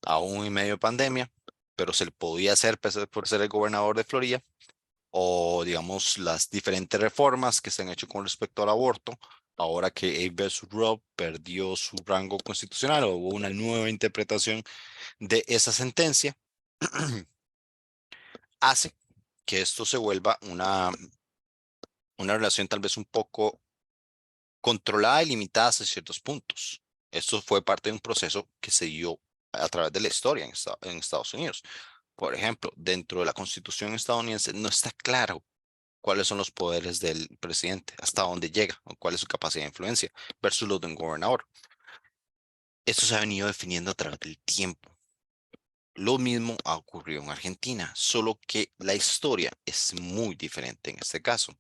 a 1 año y medio de pandemia, pero se le podía hacer por ser el gobernador de Florida, o digamos las diferentes reformas que se han hecho con respecto al aborto, ahora que Abe versus Roe perdió su rango constitucional o hubo una nueva interpretación de esa sentencia, hace que esto se vuelva una relación tal vez un poco controlada y limitada hasta ciertos puntos. Esto fue parte de un proceso que se dio a través de la historia en Estados Unidos. Por ejemplo, dentro de la Constitución estadounidense no está claro cuáles son los poderes del presidente, hasta dónde llega, o cuál es su capacidad de influencia, versus los de un gobernador. Esto se ha venido definiendo a través del tiempo. Lo mismo ha ocurrido en Argentina, solo que la historia es muy diferente en este caso.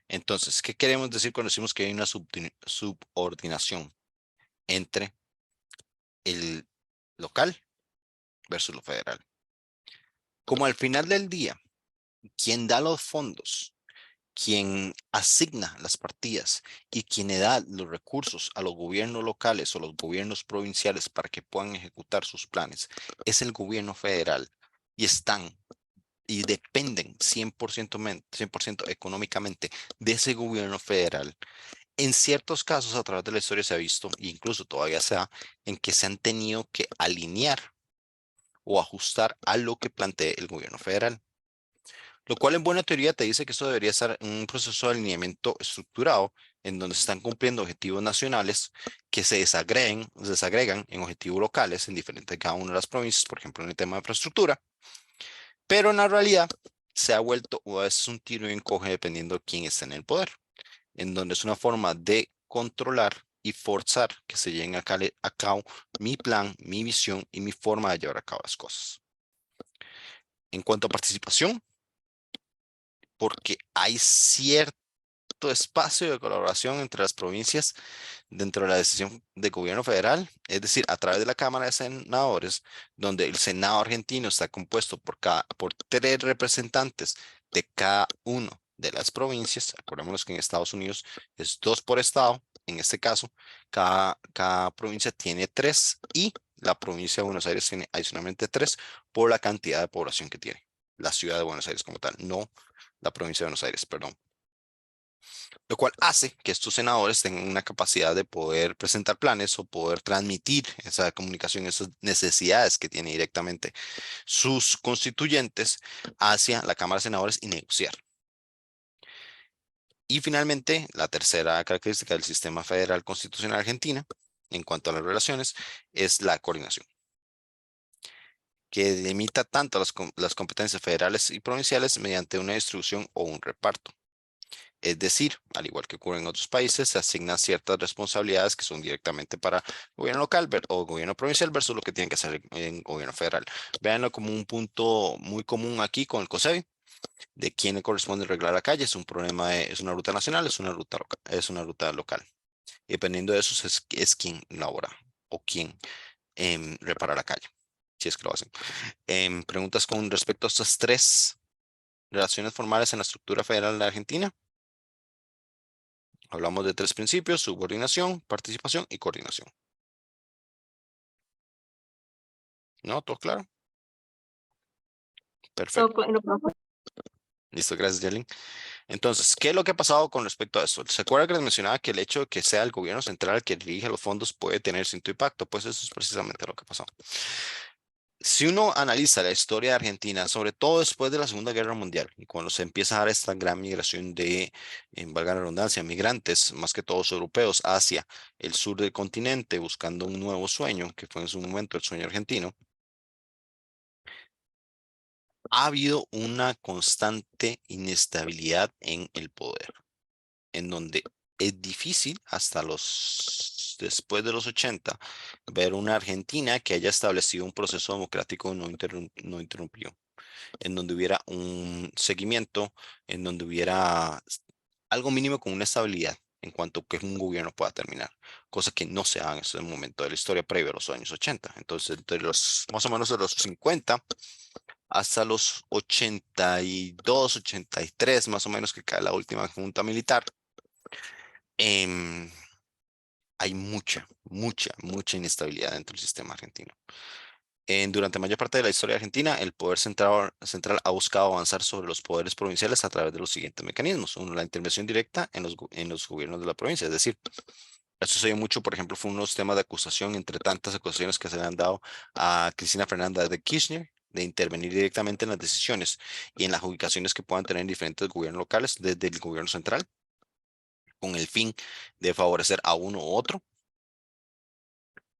Entonces, ¿qué queremos decir cuando decimos que hay una subordinación entre el local versus lo federal? Como al final del día, quien da los fondos, quien asigna las partidas y quien le da los recursos a los gobiernos locales o los gobiernos provinciales para que puedan ejecutar sus planes, es el gobierno federal, y dependen 100% económicamente de ese gobierno federal. En ciertos casos a través de la historia se ha visto, e incluso todavía se da, en que se han tenido que alinear o ajustar a lo que plantee el gobierno federal. Lo cual en buena teoría te dice que esto debería ser un proceso de alineamiento estructurado en donde se están cumpliendo objetivos nacionales que se desagregan en objetivos locales en diferentes de cada una de las provincias, por ejemplo en el tema de infraestructura, pero en la realidad se ha vuelto o es un tiro y encoge dependiendo de quién está en el poder, en donde es una forma de controlar y forzar que se lleven a cabo mi plan, mi visión y mi forma de llevar a cabo las cosas. En cuanto a participación, porque hay cierto espacio de colaboración entre las provincias dentro de la decisión de gobierno federal, es decir, a través de la Cámara de Senadores, donde el Senado argentino está compuesto por 3 representantes de cada uno de las provincias. Acordémonos que en Estados Unidos es 2 por estado. En este caso, cada provincia tiene 3 y la provincia de Buenos Aires tiene adicionalmente 3 por la cantidad de población que tiene. La ciudad de Buenos Aires como tal, no la provincia de Buenos Aires, perdón. Lo cual hace que estos senadores tengan una capacidad de poder presentar planes o poder transmitir esa comunicación, esas necesidades que tienen directamente sus constituyentes hacia la Cámara de Senadores y negociar. Y finalmente, la tercera característica del sistema federal constitucional argentina, en cuanto a las relaciones, es la coordinación, que limita tanto las competencias federales y provinciales mediante una distribución o un reparto. Es decir, al igual que ocurre en otros países, se asignan ciertas responsabilidades que son directamente para el gobierno local o gobierno provincial versus lo que tienen que hacer en gobierno federal. Véanlo como un punto muy común aquí con el COSEBI, de quién le corresponde arreglar la calle. Es un problema, es una ruta nacional, es una ruta local. Y dependiendo de eso es quien labora o quien repara la calle, si es que lo hacen. Preguntas con respecto a estas 3 relaciones formales en la estructura federal de Argentina. Hablamos de 3 principios: subordinación, participación y coordinación. ¿No? ¿Todo claro? Perfecto. Listo, gracias, Yelin. Entonces, ¿qué es lo que ha pasado con respecto a eso? ¿Se acuerda que les mencionaba que el hecho de que sea el gobierno central el que dirige los fondos puede tener cierto impacto? Pues eso es precisamente lo que pasó. Si uno analiza la historia de Argentina, sobre todo después de la Segunda Guerra Mundial, y cuando se empieza a dar esta gran migración de, valga la redundancia, migrantes, más que todos europeos, hacia el sur del continente, buscando un nuevo sueño, que fue en su momento el sueño argentino, ha habido una constante inestabilidad en el poder, en donde es difícil después de los 80 ver una Argentina que haya establecido un proceso democrático no interrumpido, en donde hubiera un seguimiento, en donde hubiera algo mínimo con una estabilidad en cuanto a que un gobierno pueda terminar, cosa que no se da en ese momento de la historia previo a los años 80. Entonces, más o menos de los 50 hasta los 82, 83, más o menos, que cae la última junta militar, hay mucha inestabilidad dentro del sistema argentino. Durante mayor parte de la historia argentina, el poder central ha buscado avanzar sobre los poderes provinciales a través de los siguientes mecanismos. Uno, la intervención directa en los gobiernos de la provincia. Es decir, esto se dio mucho, por ejemplo, fue uno de los temas de acusación entre tantas acusaciones que se le han dado a Cristina Fernández de Kirchner, de intervenir directamente en las decisiones y en las ubicaciones que puedan tener diferentes gobiernos locales desde el gobierno central, con el fin de favorecer a uno u otro.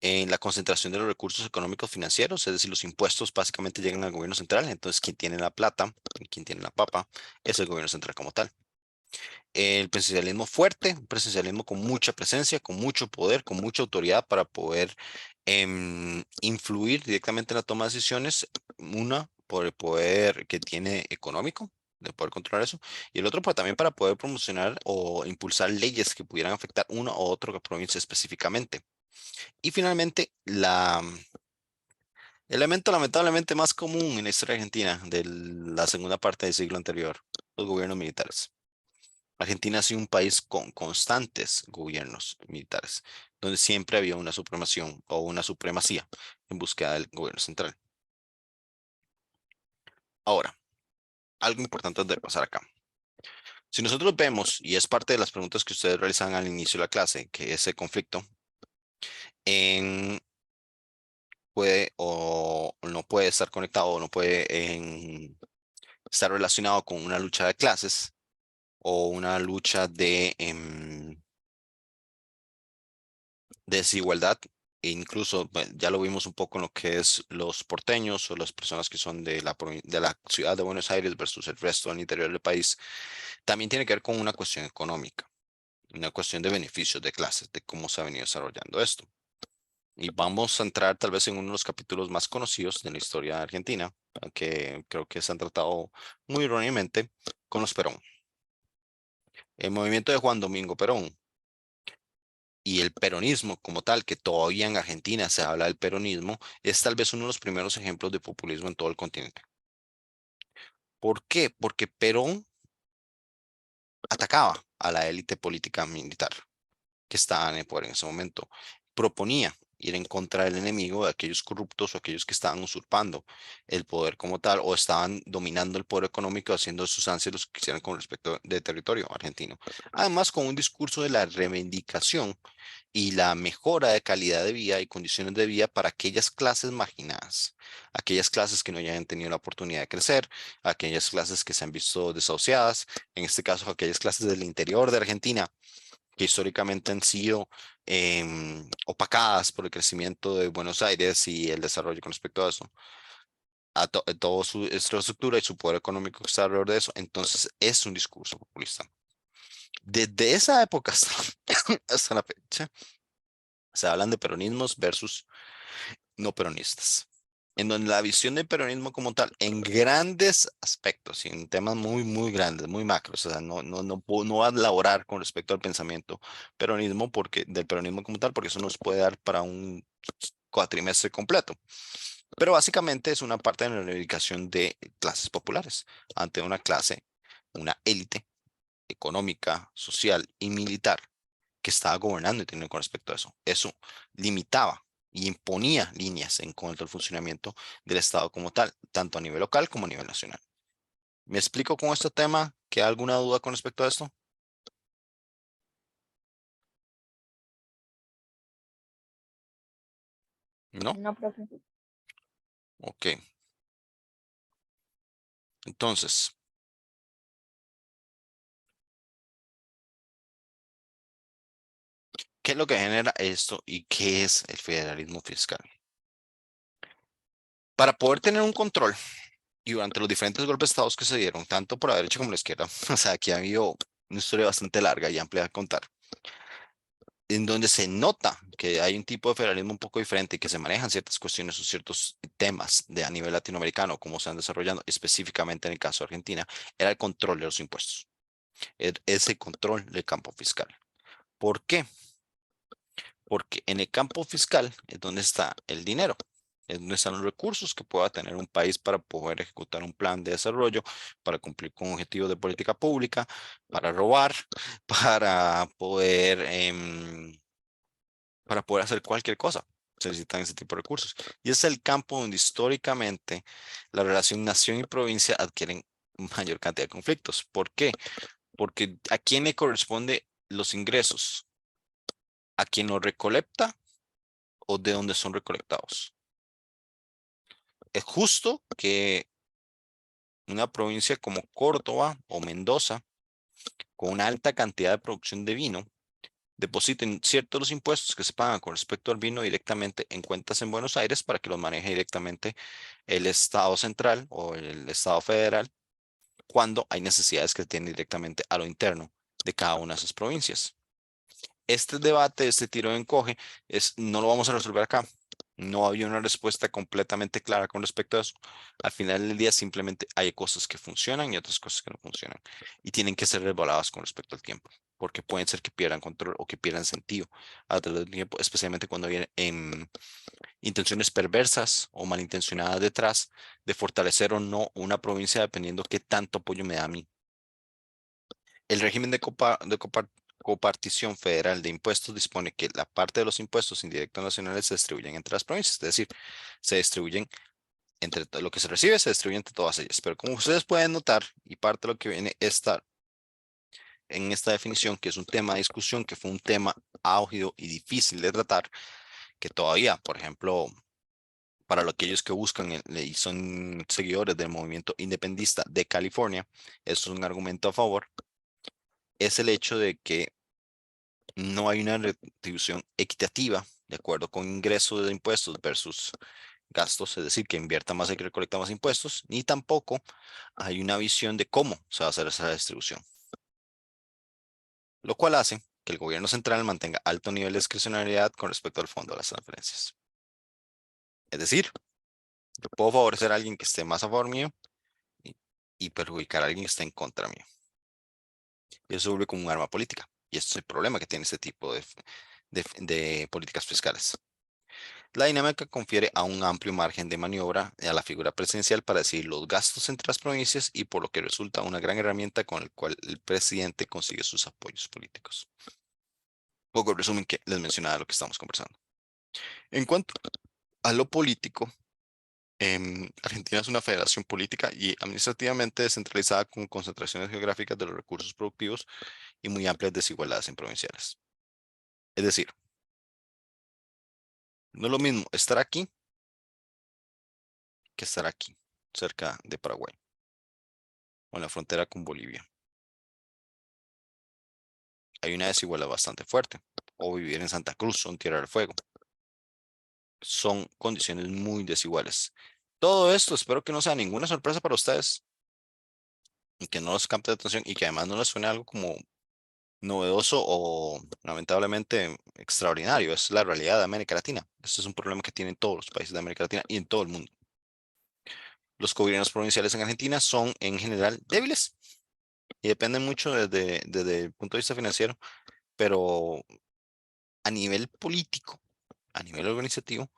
En la concentración de los recursos económicos financieros, es decir, los impuestos básicamente llegan al gobierno central, entonces quien tiene la plata, quien tiene la papa, es el gobierno central como tal. El presidencialismo fuerte, un presidencialismo con mucha presencia, con mucho poder, con mucha autoridad para poder influir directamente en la toma de decisiones, una por el poder que tiene económico, de poder controlar eso, y el otro pues también para poder promocionar o impulsar leyes que pudieran afectar una u otra provincia específicamente. Y finalmente, el elemento lamentablemente más común en la historia argentina de la segunda parte del siglo anterior, los gobiernos militares. Argentina ha sido un país con constantes gobiernos militares, donde siempre había una supremación o una supremacía en búsqueda del gobierno central. Ahora, algo importante de pasar acá. Si nosotros vemos, y es parte de las preguntas que ustedes realizan al inicio de la clase, que ese conflicto puede o no puede estar conectado o no puede está relacionado con una lucha de clases o una lucha de desigualdad. E incluso ya lo vimos un poco en lo que es los porteños o las personas que son de la ciudad de Buenos Aires versus el resto del interior del país. También tiene que ver con una cuestión económica, una cuestión de beneficios de clases, de cómo se ha venido desarrollando esto. Y vamos a entrar tal vez en uno de los capítulos más conocidos de la historia argentina, que creo que se han tratado muy erróneamente, con los Perón. El movimiento de Juan Domingo Perón y el peronismo como tal, que todavía en Argentina se habla del peronismo, es tal vez uno de los primeros ejemplos de populismo en todo el continente. ¿Por qué? Porque Perón atacaba a la élite política militar que estaba en el poder en ese momento. Proponía ir en contra del enemigo, de aquellos corruptos o aquellos que estaban usurpando el poder como tal o estaban dominando el poder económico, haciendo sus ansias los que quisieran con respecto de territorio argentino. Además, con un discurso de la reivindicación y la mejora de calidad de vida y condiciones de vida para aquellas clases marginadas, aquellas clases que no hayan tenido la oportunidad de crecer, aquellas clases que se han visto desahuciadas, en este caso aquellas clases del interior de Argentina que históricamente han sido opacadas por el crecimiento de Buenos Aires y el desarrollo con respecto a eso, a toda su infraestructura y su poder económico que está alrededor de eso. Entonces es un discurso populista. Desde esa época hasta la fecha, se hablan de peronismos versus no peronistas, en donde la visión del peronismo como tal, en grandes aspectos y en temas muy, muy grandes, muy macros, o sea, no va a elaborar con respecto al pensamiento del peronismo como tal, porque eso nos puede dar para un cuatrimestre completo. Pero básicamente es una parte de la reivindicación de clases populares ante una clase, una élite económica, social y militar que estaba gobernando y teniendo con respecto a eso. Eso limitaba y imponía líneas en contra del funcionamiento del Estado como tal, tanto a nivel local como a nivel nacional. ¿Me explico con este tema? ¿Queda alguna duda con respecto a esto? ¿No? No, profe. Ok. Entonces, ¿qué es lo que genera esto y qué es el federalismo fiscal? Para poder tener un control y durante los diferentes golpes de Estado que se dieron, tanto por la derecha como la izquierda, o sea, aquí ha habido una historia bastante larga y amplia de contar, en donde se nota que hay un tipo de federalismo un poco diferente y que se manejan ciertas cuestiones o ciertos temas a nivel latinoamericano, como se han desarrollado específicamente en el caso de Argentina, era el control de los impuestos, ese control del campo fiscal. ¿Por qué? Porque en el campo fiscal es donde está el dinero, es donde están los recursos que pueda tener un país para poder ejecutar un plan de desarrollo, para cumplir con objetivos de política pública, para robar, para poder hacer cualquier cosa. Se necesitan ese tipo de recursos. Y es el campo donde históricamente la relación nación y provincia adquieren mayor cantidad de conflictos. ¿Por qué? Porque ¿a quién le corresponde los ingresos? ¿A quién los recolecta o de dónde son recolectados? Es justo que una provincia como Córdoba o Mendoza, con una alta cantidad de producción de vino, depositen ciertos los impuestos que se pagan con respecto al vino directamente en cuentas en Buenos Aires para que los maneje directamente el Estado central o el Estado federal cuando hay necesidades que tienen directamente a lo interno de cada una de esas provincias. Este debate, este tiro de encoge, no lo vamos a resolver acá. No había una respuesta completamente clara con respecto a eso. Al final del día simplemente hay cosas que funcionan y otras cosas que no funcionan. Y tienen que ser evaluadas con respecto al tiempo, porque pueden ser que pierdan control o que pierdan sentido a través del tiempo, especialmente cuando vienen intenciones perversas o malintencionadas detrás de fortalecer o no una provincia dependiendo qué tanto apoyo me da a mí. El régimen de copartición federal de impuestos dispone que la parte de los impuestos indirectos nacionales se distribuyen entre las provincias, es decir, se distribuyen entre lo que se recibe, se distribuye entre todas ellas. Pero como ustedes pueden notar, y parte de lo que viene en esta definición, que es un tema de discusión, que fue un tema álgido y difícil de tratar, que todavía, por ejemplo, para aquellos que buscan y son seguidores del movimiento independentista de California, eso es un argumento a favor, es el hecho de que no hay una retribución equitativa de acuerdo con ingresos de impuestos versus gastos, es decir, que invierta más y que recolecta más impuestos, ni tampoco hay una visión de cómo se va a hacer esa distribución. Lo cual hace que el gobierno central mantenga alto nivel de discrecionalidad con respecto al fondo de las transferencias. Es decir, yo puedo favorecer a alguien que esté más a favor mío y perjudicar a alguien que esté en contra mío. Y eso vuelve como un arma política. Y este es el problema que tiene este tipo de políticas fiscales. La dinámica confiere a un amplio margen de maniobra a la figura presidencial para decidir los gastos entre las provincias y por lo que resulta una gran herramienta con la cual el presidente consigue sus apoyos políticos. Poco resumen que les mencionaba lo que estamos conversando. En cuanto a lo político, Argentina es una federación política y administrativamente descentralizada con concentraciones geográficas de los recursos productivos y muy amplias desigualdades en provinciales. Es decir, no es lo mismo estar aquí que estar aquí, cerca de Paraguay, o en la frontera con Bolivia. Hay una desigualdad bastante fuerte. O vivir en Santa Cruz o en Tierra del Fuego. Son condiciones muy desiguales. Todo esto espero que no sea ninguna sorpresa para ustedes y que no los capte de atención y que además no les suene algo como novedoso o lamentablemente extraordinario. Es la realidad de América Latina. Este es un problema que tienen todos los países de América Latina y en todo el mundo. Los gobiernos provinciales en Argentina son en general débiles y dependen mucho desde el punto de vista financiero, pero a nivel político, a nivel organizativo,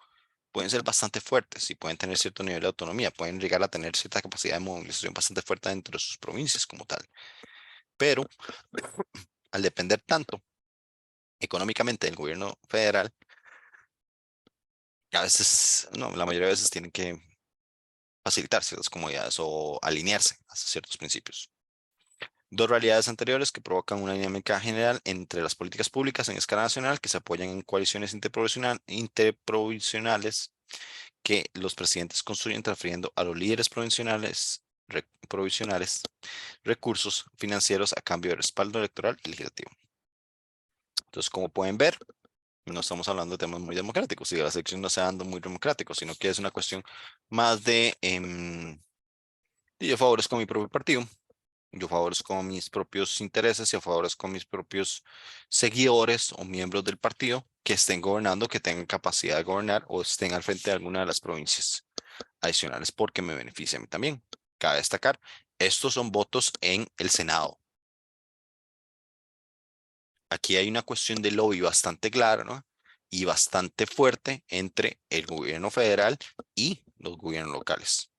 pueden ser bastante fuertes y pueden tener cierto nivel de autonomía, pueden llegar a tener cierta capacidad de movilización bastante fuerte dentro de sus provincias como tal. Pero al depender tanto económicamente del gobierno federal, a veces, no, la mayoría de veces tienen que facilitar ciertas comodidades o alinearse a ciertos principios. Dos realidades anteriores que provocan una dinámica general entre las políticas públicas en escala nacional que se apoyan en coaliciones interprovinciales que los presidentes construyen transfiriendo a los líderes provinciales recursos financieros a cambio de respaldo electoral y legislativo. Entonces, como pueden ver, no estamos hablando de temas muy democráticos y de las elecciones no se dando muy democráticos, sino que es una cuestión más de yo favorezco mi propio partido, yo favorezco mis propios intereses y a favorezco mis propios seguidores o miembros del partido que estén gobernando, que tengan capacidad de gobernar o estén al frente de alguna de las provincias adicionales porque me beneficia a mí también. Cabe destacar, estos son votos en el Senado. Aquí hay una cuestión de lobby bastante clara, ¿no? Y bastante fuerte entre el gobierno federal y los gobiernos locales.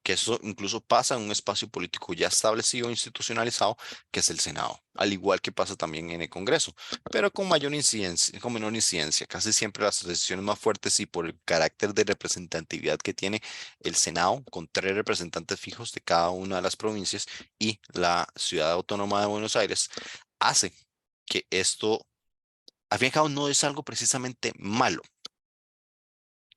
Que eso incluso pasa en un espacio político ya establecido, institucionalizado, que es el Senado, al igual que pasa también en el Congreso, pero con mayor incidencia, con menor incidencia. Casi siempre las decisiones más fuertes y por el carácter de representatividad que tiene el Senado, con 3 representantes fijos de cada una de las provincias y la ciudad autónoma de Buenos Aires, hace que esto, al fin y al cabo, no es algo precisamente malo.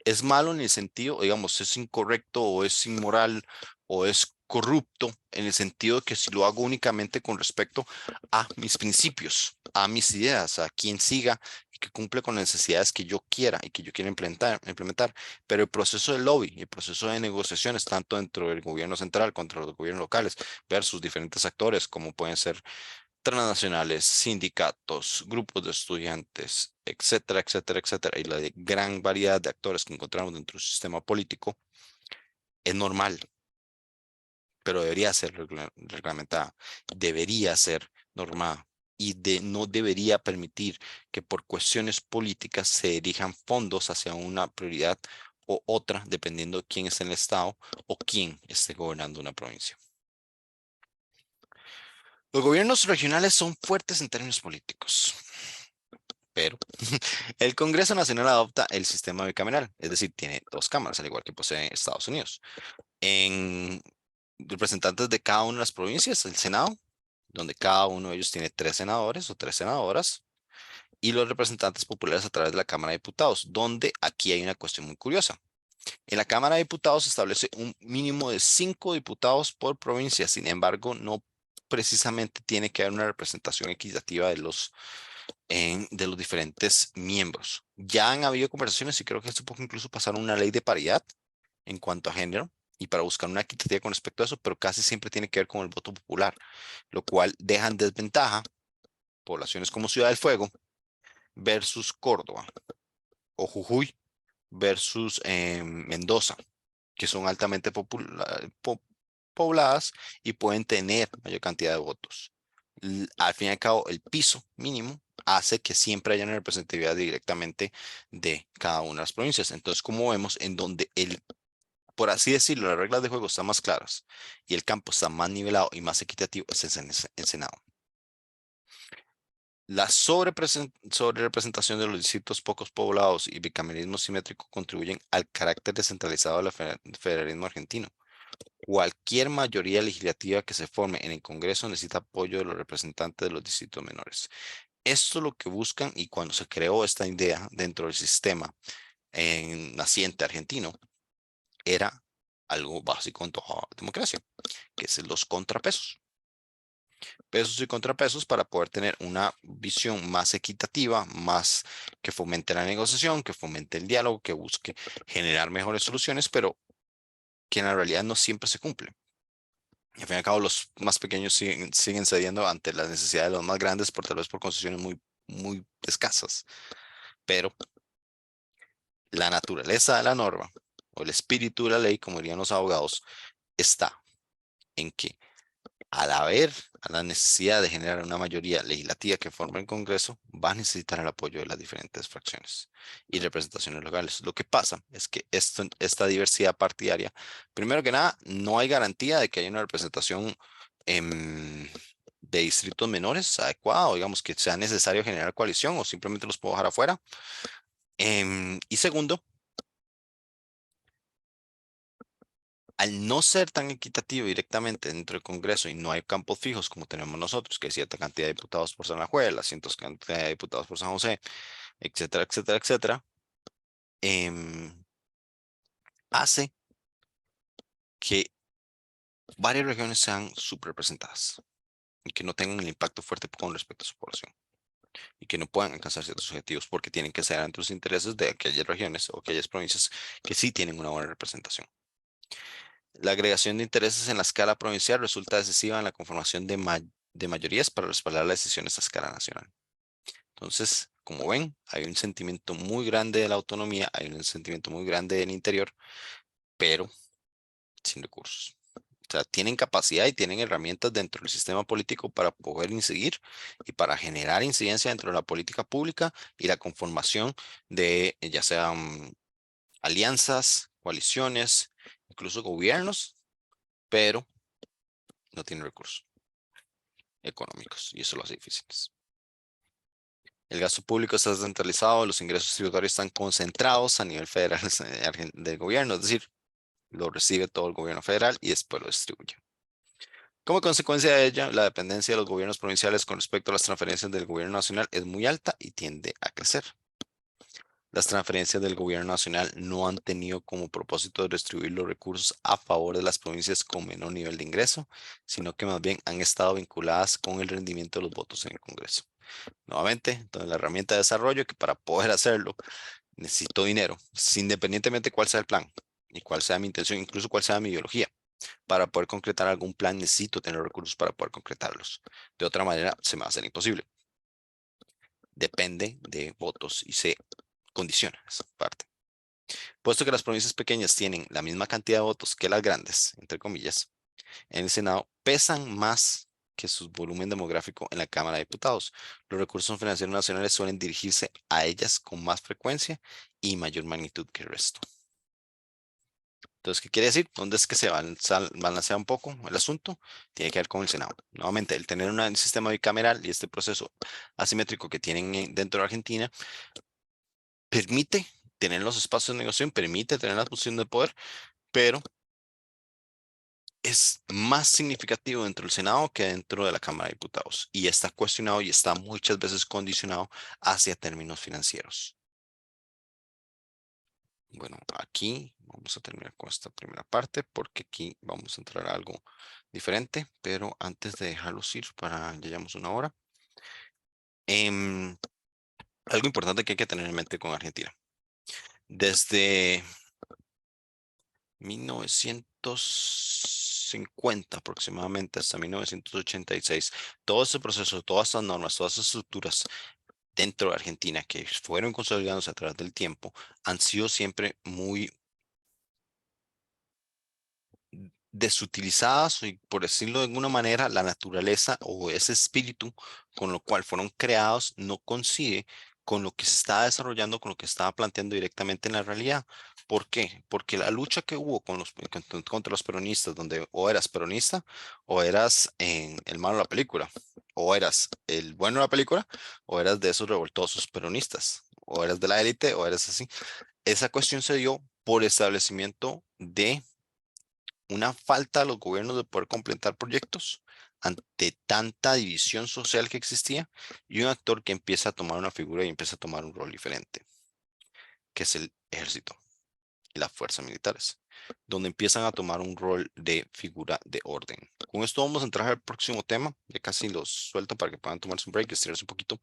Es malo en el sentido, digamos, es incorrecto o es inmoral o es corrupto en el sentido de que si lo hago únicamente con respecto a mis principios, a mis ideas, a quien siga y que cumple con las necesidades que yo quiera y que yo quiera implementar. Pero el proceso de lobby y el proceso de negociaciones, tanto dentro del gobierno central contra los gobiernos locales versus diferentes actores como pueden ser transnacionales, sindicatos, grupos de estudiantes, etcétera, etcétera, etcétera, y la gran variedad de actores que encontramos dentro del sistema político, es normal, pero debería ser reglamentada, debería ser normada y no debería permitir que por cuestiones políticas se dirijan fondos hacia una prioridad o otra, dependiendo de quién esté en el Estado o quién esté gobernando una provincia. Los gobiernos regionales son fuertes en términos políticos, pero el Congreso Nacional adopta el sistema bicameral, es decir, tiene 2 cámaras, al igual que posee Estados Unidos. En representantes de cada una de las provincias, el Senado, donde cada uno de ellos tiene 3 senadores o 3 senadoras, y los representantes populares a través de la Cámara de Diputados, donde aquí hay una cuestión muy curiosa. En la Cámara de Diputados se establece un mínimo de 5 diputados por provincia. Sin embargo, no precisamente tiene que haber una representación equitativa de los diferentes miembros. Ya han habido conversaciones y creo que hace poco incluso pasaron una ley de paridad en cuanto a género y para buscar una equitativa con respecto a eso, pero casi siempre tiene que ver con el voto popular, lo cual deja en desventaja poblaciones como Ciudad del Fuego versus Córdoba o Jujuy versus Mendoza, que son altamente pobladas y pueden tener mayor cantidad de votos. Al fin y al cabo, el piso mínimo hace que siempre haya una representatividad directamente de cada una de las provincias. Entonces, como vemos, en donde por así decirlo, las reglas de juego están más claras y el campo está más nivelado y más equitativo, es en el Senado. La sobrerepresentación de los distritos pocos poblados y bicameralismo simétrico contribuyen al carácter descentralizado del federalismo argentino. Cualquier mayoría legislativa que se forme en el Congreso necesita apoyo de los representantes de los distritos menores. Esto es lo que buscan, y cuando se creó esta idea dentro del sistema naciente argentino, era algo básico en toda democracia, que es los contrapesos. Pesos y contrapesos para poder tener una visión más equitativa, más que fomente la negociación, que fomente el diálogo, que busque generar mejores soluciones, pero que en la realidad no siempre se cumple. Y al fin y al cabo, los más pequeños siguen cediendo ante las necesidades de los más grandes, tal vez por concesiones muy escasas. Pero la naturaleza de la norma, o el espíritu de la ley, como dirían los abogados, está en que al haber la necesidad de generar una mayoría legislativa que forme el Congreso, va a necesitar el apoyo de las diferentes fracciones y representaciones locales. Lo que pasa es que esta diversidad partidaria, primero que nada, no hay garantía de que haya una representación de distritos menores adecuada, o digamos que sea necesario generar coalición o simplemente los puedo dejar afuera. Y segundo, al no ser tan equitativo directamente dentro del Congreso y no hay campos fijos como tenemos nosotros, que hay cierta cantidad de diputados por San Juela, cierta cantidad de diputados por San José, etcétera, etcétera, etcétera, hace que varias regiones sean subrepresentadas y que no tengan el impacto fuerte con respecto a su población y que no puedan alcanzar ciertos objetivos porque tienen que ser ante los intereses de aquellas regiones o aquellas provincias que sí tienen una buena representación. La agregación de intereses en la escala provincial resulta decisiva en la conformación de mayorías para respaldar las decisiones a escala nacional. Entonces, como ven, hay un sentimiento muy grande de la autonomía, hay un sentimiento muy grande del interior, pero sin recursos. O sea, tienen capacidad y tienen herramientas dentro del sistema político para poder incidir y para generar incidencia dentro de la política pública y la conformación de ya sean alianzas, coaliciones, incluso gobiernos, pero no tienen recursos económicos y eso lo hace difícil. El gasto público está descentralizado, los ingresos tributarios están concentrados a nivel federal del gobierno, es decir, lo recibe todo el gobierno federal y después lo distribuye. Como consecuencia de ello, la dependencia de los gobiernos provinciales con respecto a las transferencias del gobierno nacional es muy alta y tiende a crecer. Las transferencias del gobierno nacional no han tenido como propósito distribuir los recursos a favor de las provincias con menor nivel de ingreso, sino que más bien han estado vinculadas con el rendimiento de los votos en el Congreso. Nuevamente, entonces la herramienta de desarrollo, que para poder hacerlo necesito dinero, independientemente cuál sea el plan y cuál sea mi intención, incluso cuál sea mi ideología. Para poder concretar algún plan necesito tener recursos para poder concretarlos. De otra manera, se me va a hacer imposible. Depende de votos y se condiciona esa parte. Puesto que las provincias pequeñas tienen la misma cantidad de votos que las grandes, entre comillas, en el Senado pesan más que su volumen demográfico en la Cámara de Diputados. Los recursos financieros nacionales suelen dirigirse a ellas con más frecuencia y mayor magnitud que el resto. Entonces, ¿qué quiere decir? ¿Dónde es que se balancea un poco el asunto? Tiene que ver con el Senado. Nuevamente, el tener un sistema bicameral y este proceso asimétrico que tienen dentro de Argentina permite tener los espacios de negociación, permite tener la posición de poder, pero es más significativo dentro del Senado que dentro de la Cámara de Diputados y está cuestionado y está muchas veces condicionado hacia términos financieros. Bueno, aquí vamos a terminar con esta primera parte porque aquí vamos a entrar a algo diferente, pero antes de dejarlos ir para ya llevamos una hora. Algo importante que hay que tener en mente con Argentina. Desde 1950 aproximadamente hasta 1986, todo ese proceso, todas estas normas, todas esas estructuras dentro de Argentina que fueron consolidándose a través del tiempo han sido siempre muy desutilizadas y, por decirlo de alguna manera, la naturaleza o ese espíritu con lo cual fueron creados no coincide con lo que se estaba desarrollando, con lo que estaba planteando directamente en la realidad. ¿Por qué? Porque la lucha que hubo contra los peronistas, donde o eras peronista o eras el malo de la película, o eras el bueno de la película, o eras de esos revoltosos peronistas, o eras de la élite, o eras así. Esa cuestión se dio por establecimiento de una falta de los gobiernos de poder completar proyectos ante tanta división social que existía y un actor que empieza a tomar una figura y empieza a tomar un rol diferente, que es el ejército y las fuerzas militares, donde empiezan a tomar un rol de figura de orden. Con esto vamos a entrar al próximo tema, ya casi los suelto para que puedan tomarse un break, estirarse un poquito,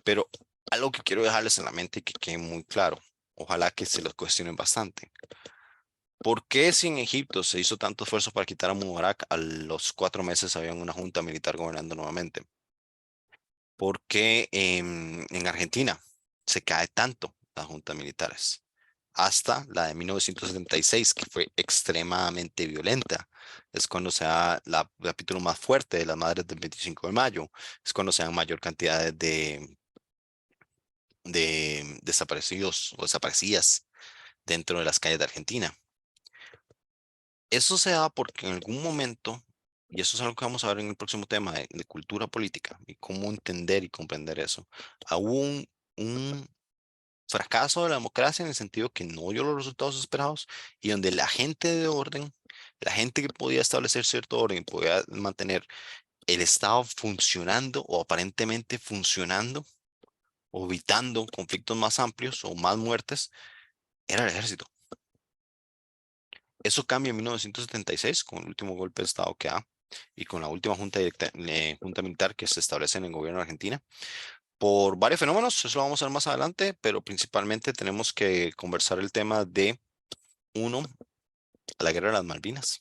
pero algo que quiero dejarles en la mente y que quede muy claro, ojalá que se los cuestionen bastante. ¿Por qué si en Egipto se hizo tanto esfuerzo para quitar a Mubarak, a los 4 meses había una junta militar gobernando nuevamente? ¿Por qué en Argentina se cae tanto las juntas militares? Hasta la de 1976, que fue extremadamente violenta. Es cuando se da el capítulo más fuerte de las madres del 25 de mayo. Es cuando se dan mayor cantidad de desaparecidos o desaparecidas dentro de las calles de Argentina. Eso se da porque en algún momento, y eso es algo que vamos a ver en el próximo tema de cultura política y cómo entender y comprender eso, hubo un fracaso de la democracia en el sentido que no dio los resultados esperados y donde la gente de orden, la gente que podía establecer cierto orden, podía mantener el Estado funcionando o aparentemente funcionando, o evitando conflictos más amplios o más muertes, era el ejército. Eso cambia en 1976 con el último golpe de Estado que da y con la última junta militar que se establece en el gobierno de Argentina por varios fenómenos. Eso lo vamos a ver más adelante, pero principalmente tenemos que conversar el tema de, uno, la guerra de las Malvinas,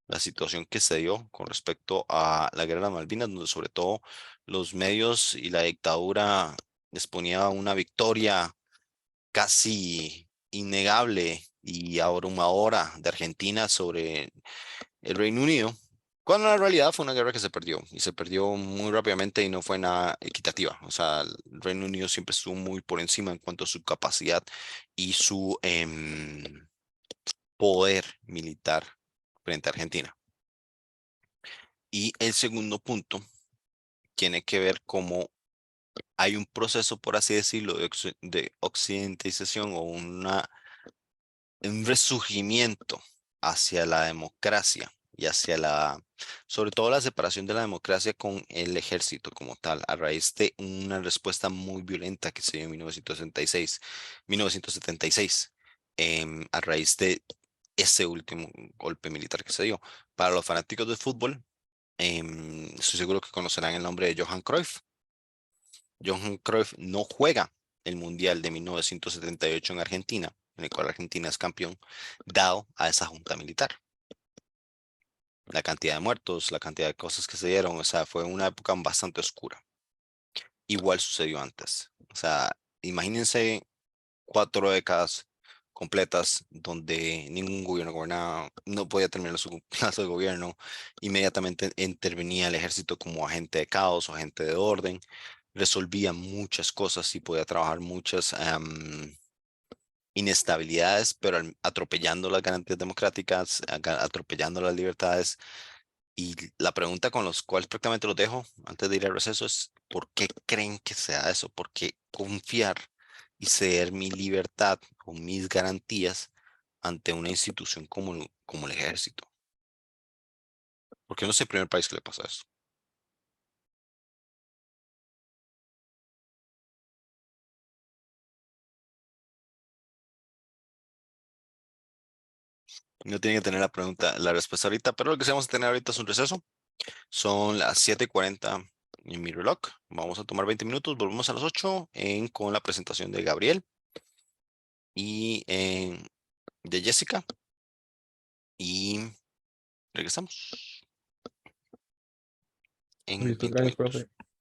la situación que se dio con respecto a la guerra de las Malvinas, donde sobre todo los medios y la dictadura les ponía una victoria casi innegable y abrumadora de Argentina sobre el Reino Unido, cuando en la realidad fue una guerra que se perdió y se perdió muy rápidamente y no fue nada equitativa. O sea, el Reino Unido siempre estuvo muy por encima en cuanto a su capacidad y su poder militar frente a Argentina. Y el segundo punto tiene que ver cómo hay un proceso, por así decirlo, de occidentalización o un resurgimiento hacia la democracia y hacia sobre todo la separación de la democracia con el ejército como tal, a raíz de una respuesta muy violenta que se dio en 1976, a raíz de ese último golpe militar que se dio. Para los fanáticos del fútbol, estoy seguro que conocerán el nombre de Johan Cruyff. Johan Cruyff no juega el Mundial de 1978 en Argentina, en el cual Argentina es campeón, dado a esa junta militar. La cantidad de muertos, la cantidad de cosas que se dieron, o sea, fue una época bastante oscura. Igual sucedió antes. O sea, imagínense 4 décadas completas donde ningún gobierno gobernaba, no podía terminar su plazo de gobierno, inmediatamente intervenía el ejército como agente de caos o agente de orden, resolvía muchas cosas y podía trabajar muchas inestabilidades, pero atropellando las garantías democráticas, atropellando las libertades. Y la pregunta con los cuales prácticamente los dejo antes de ir al receso es: ¿por qué creen que sea eso? ¿Por qué confiar y ceder mi libertad o mis garantías ante una institución como el ejército? Porque no es el primer país que le pasa eso. No tienen que tener la respuesta ahorita, pero lo que sí vamos a tener ahorita es un receso. Son las 7:40 en mi reloj. Vamos a tomar 20 minutos. Volvemos a las 8 con la presentación de Gabriel y de Jessica. Y regresamos en Listo, 20 gracias, minutos. profe.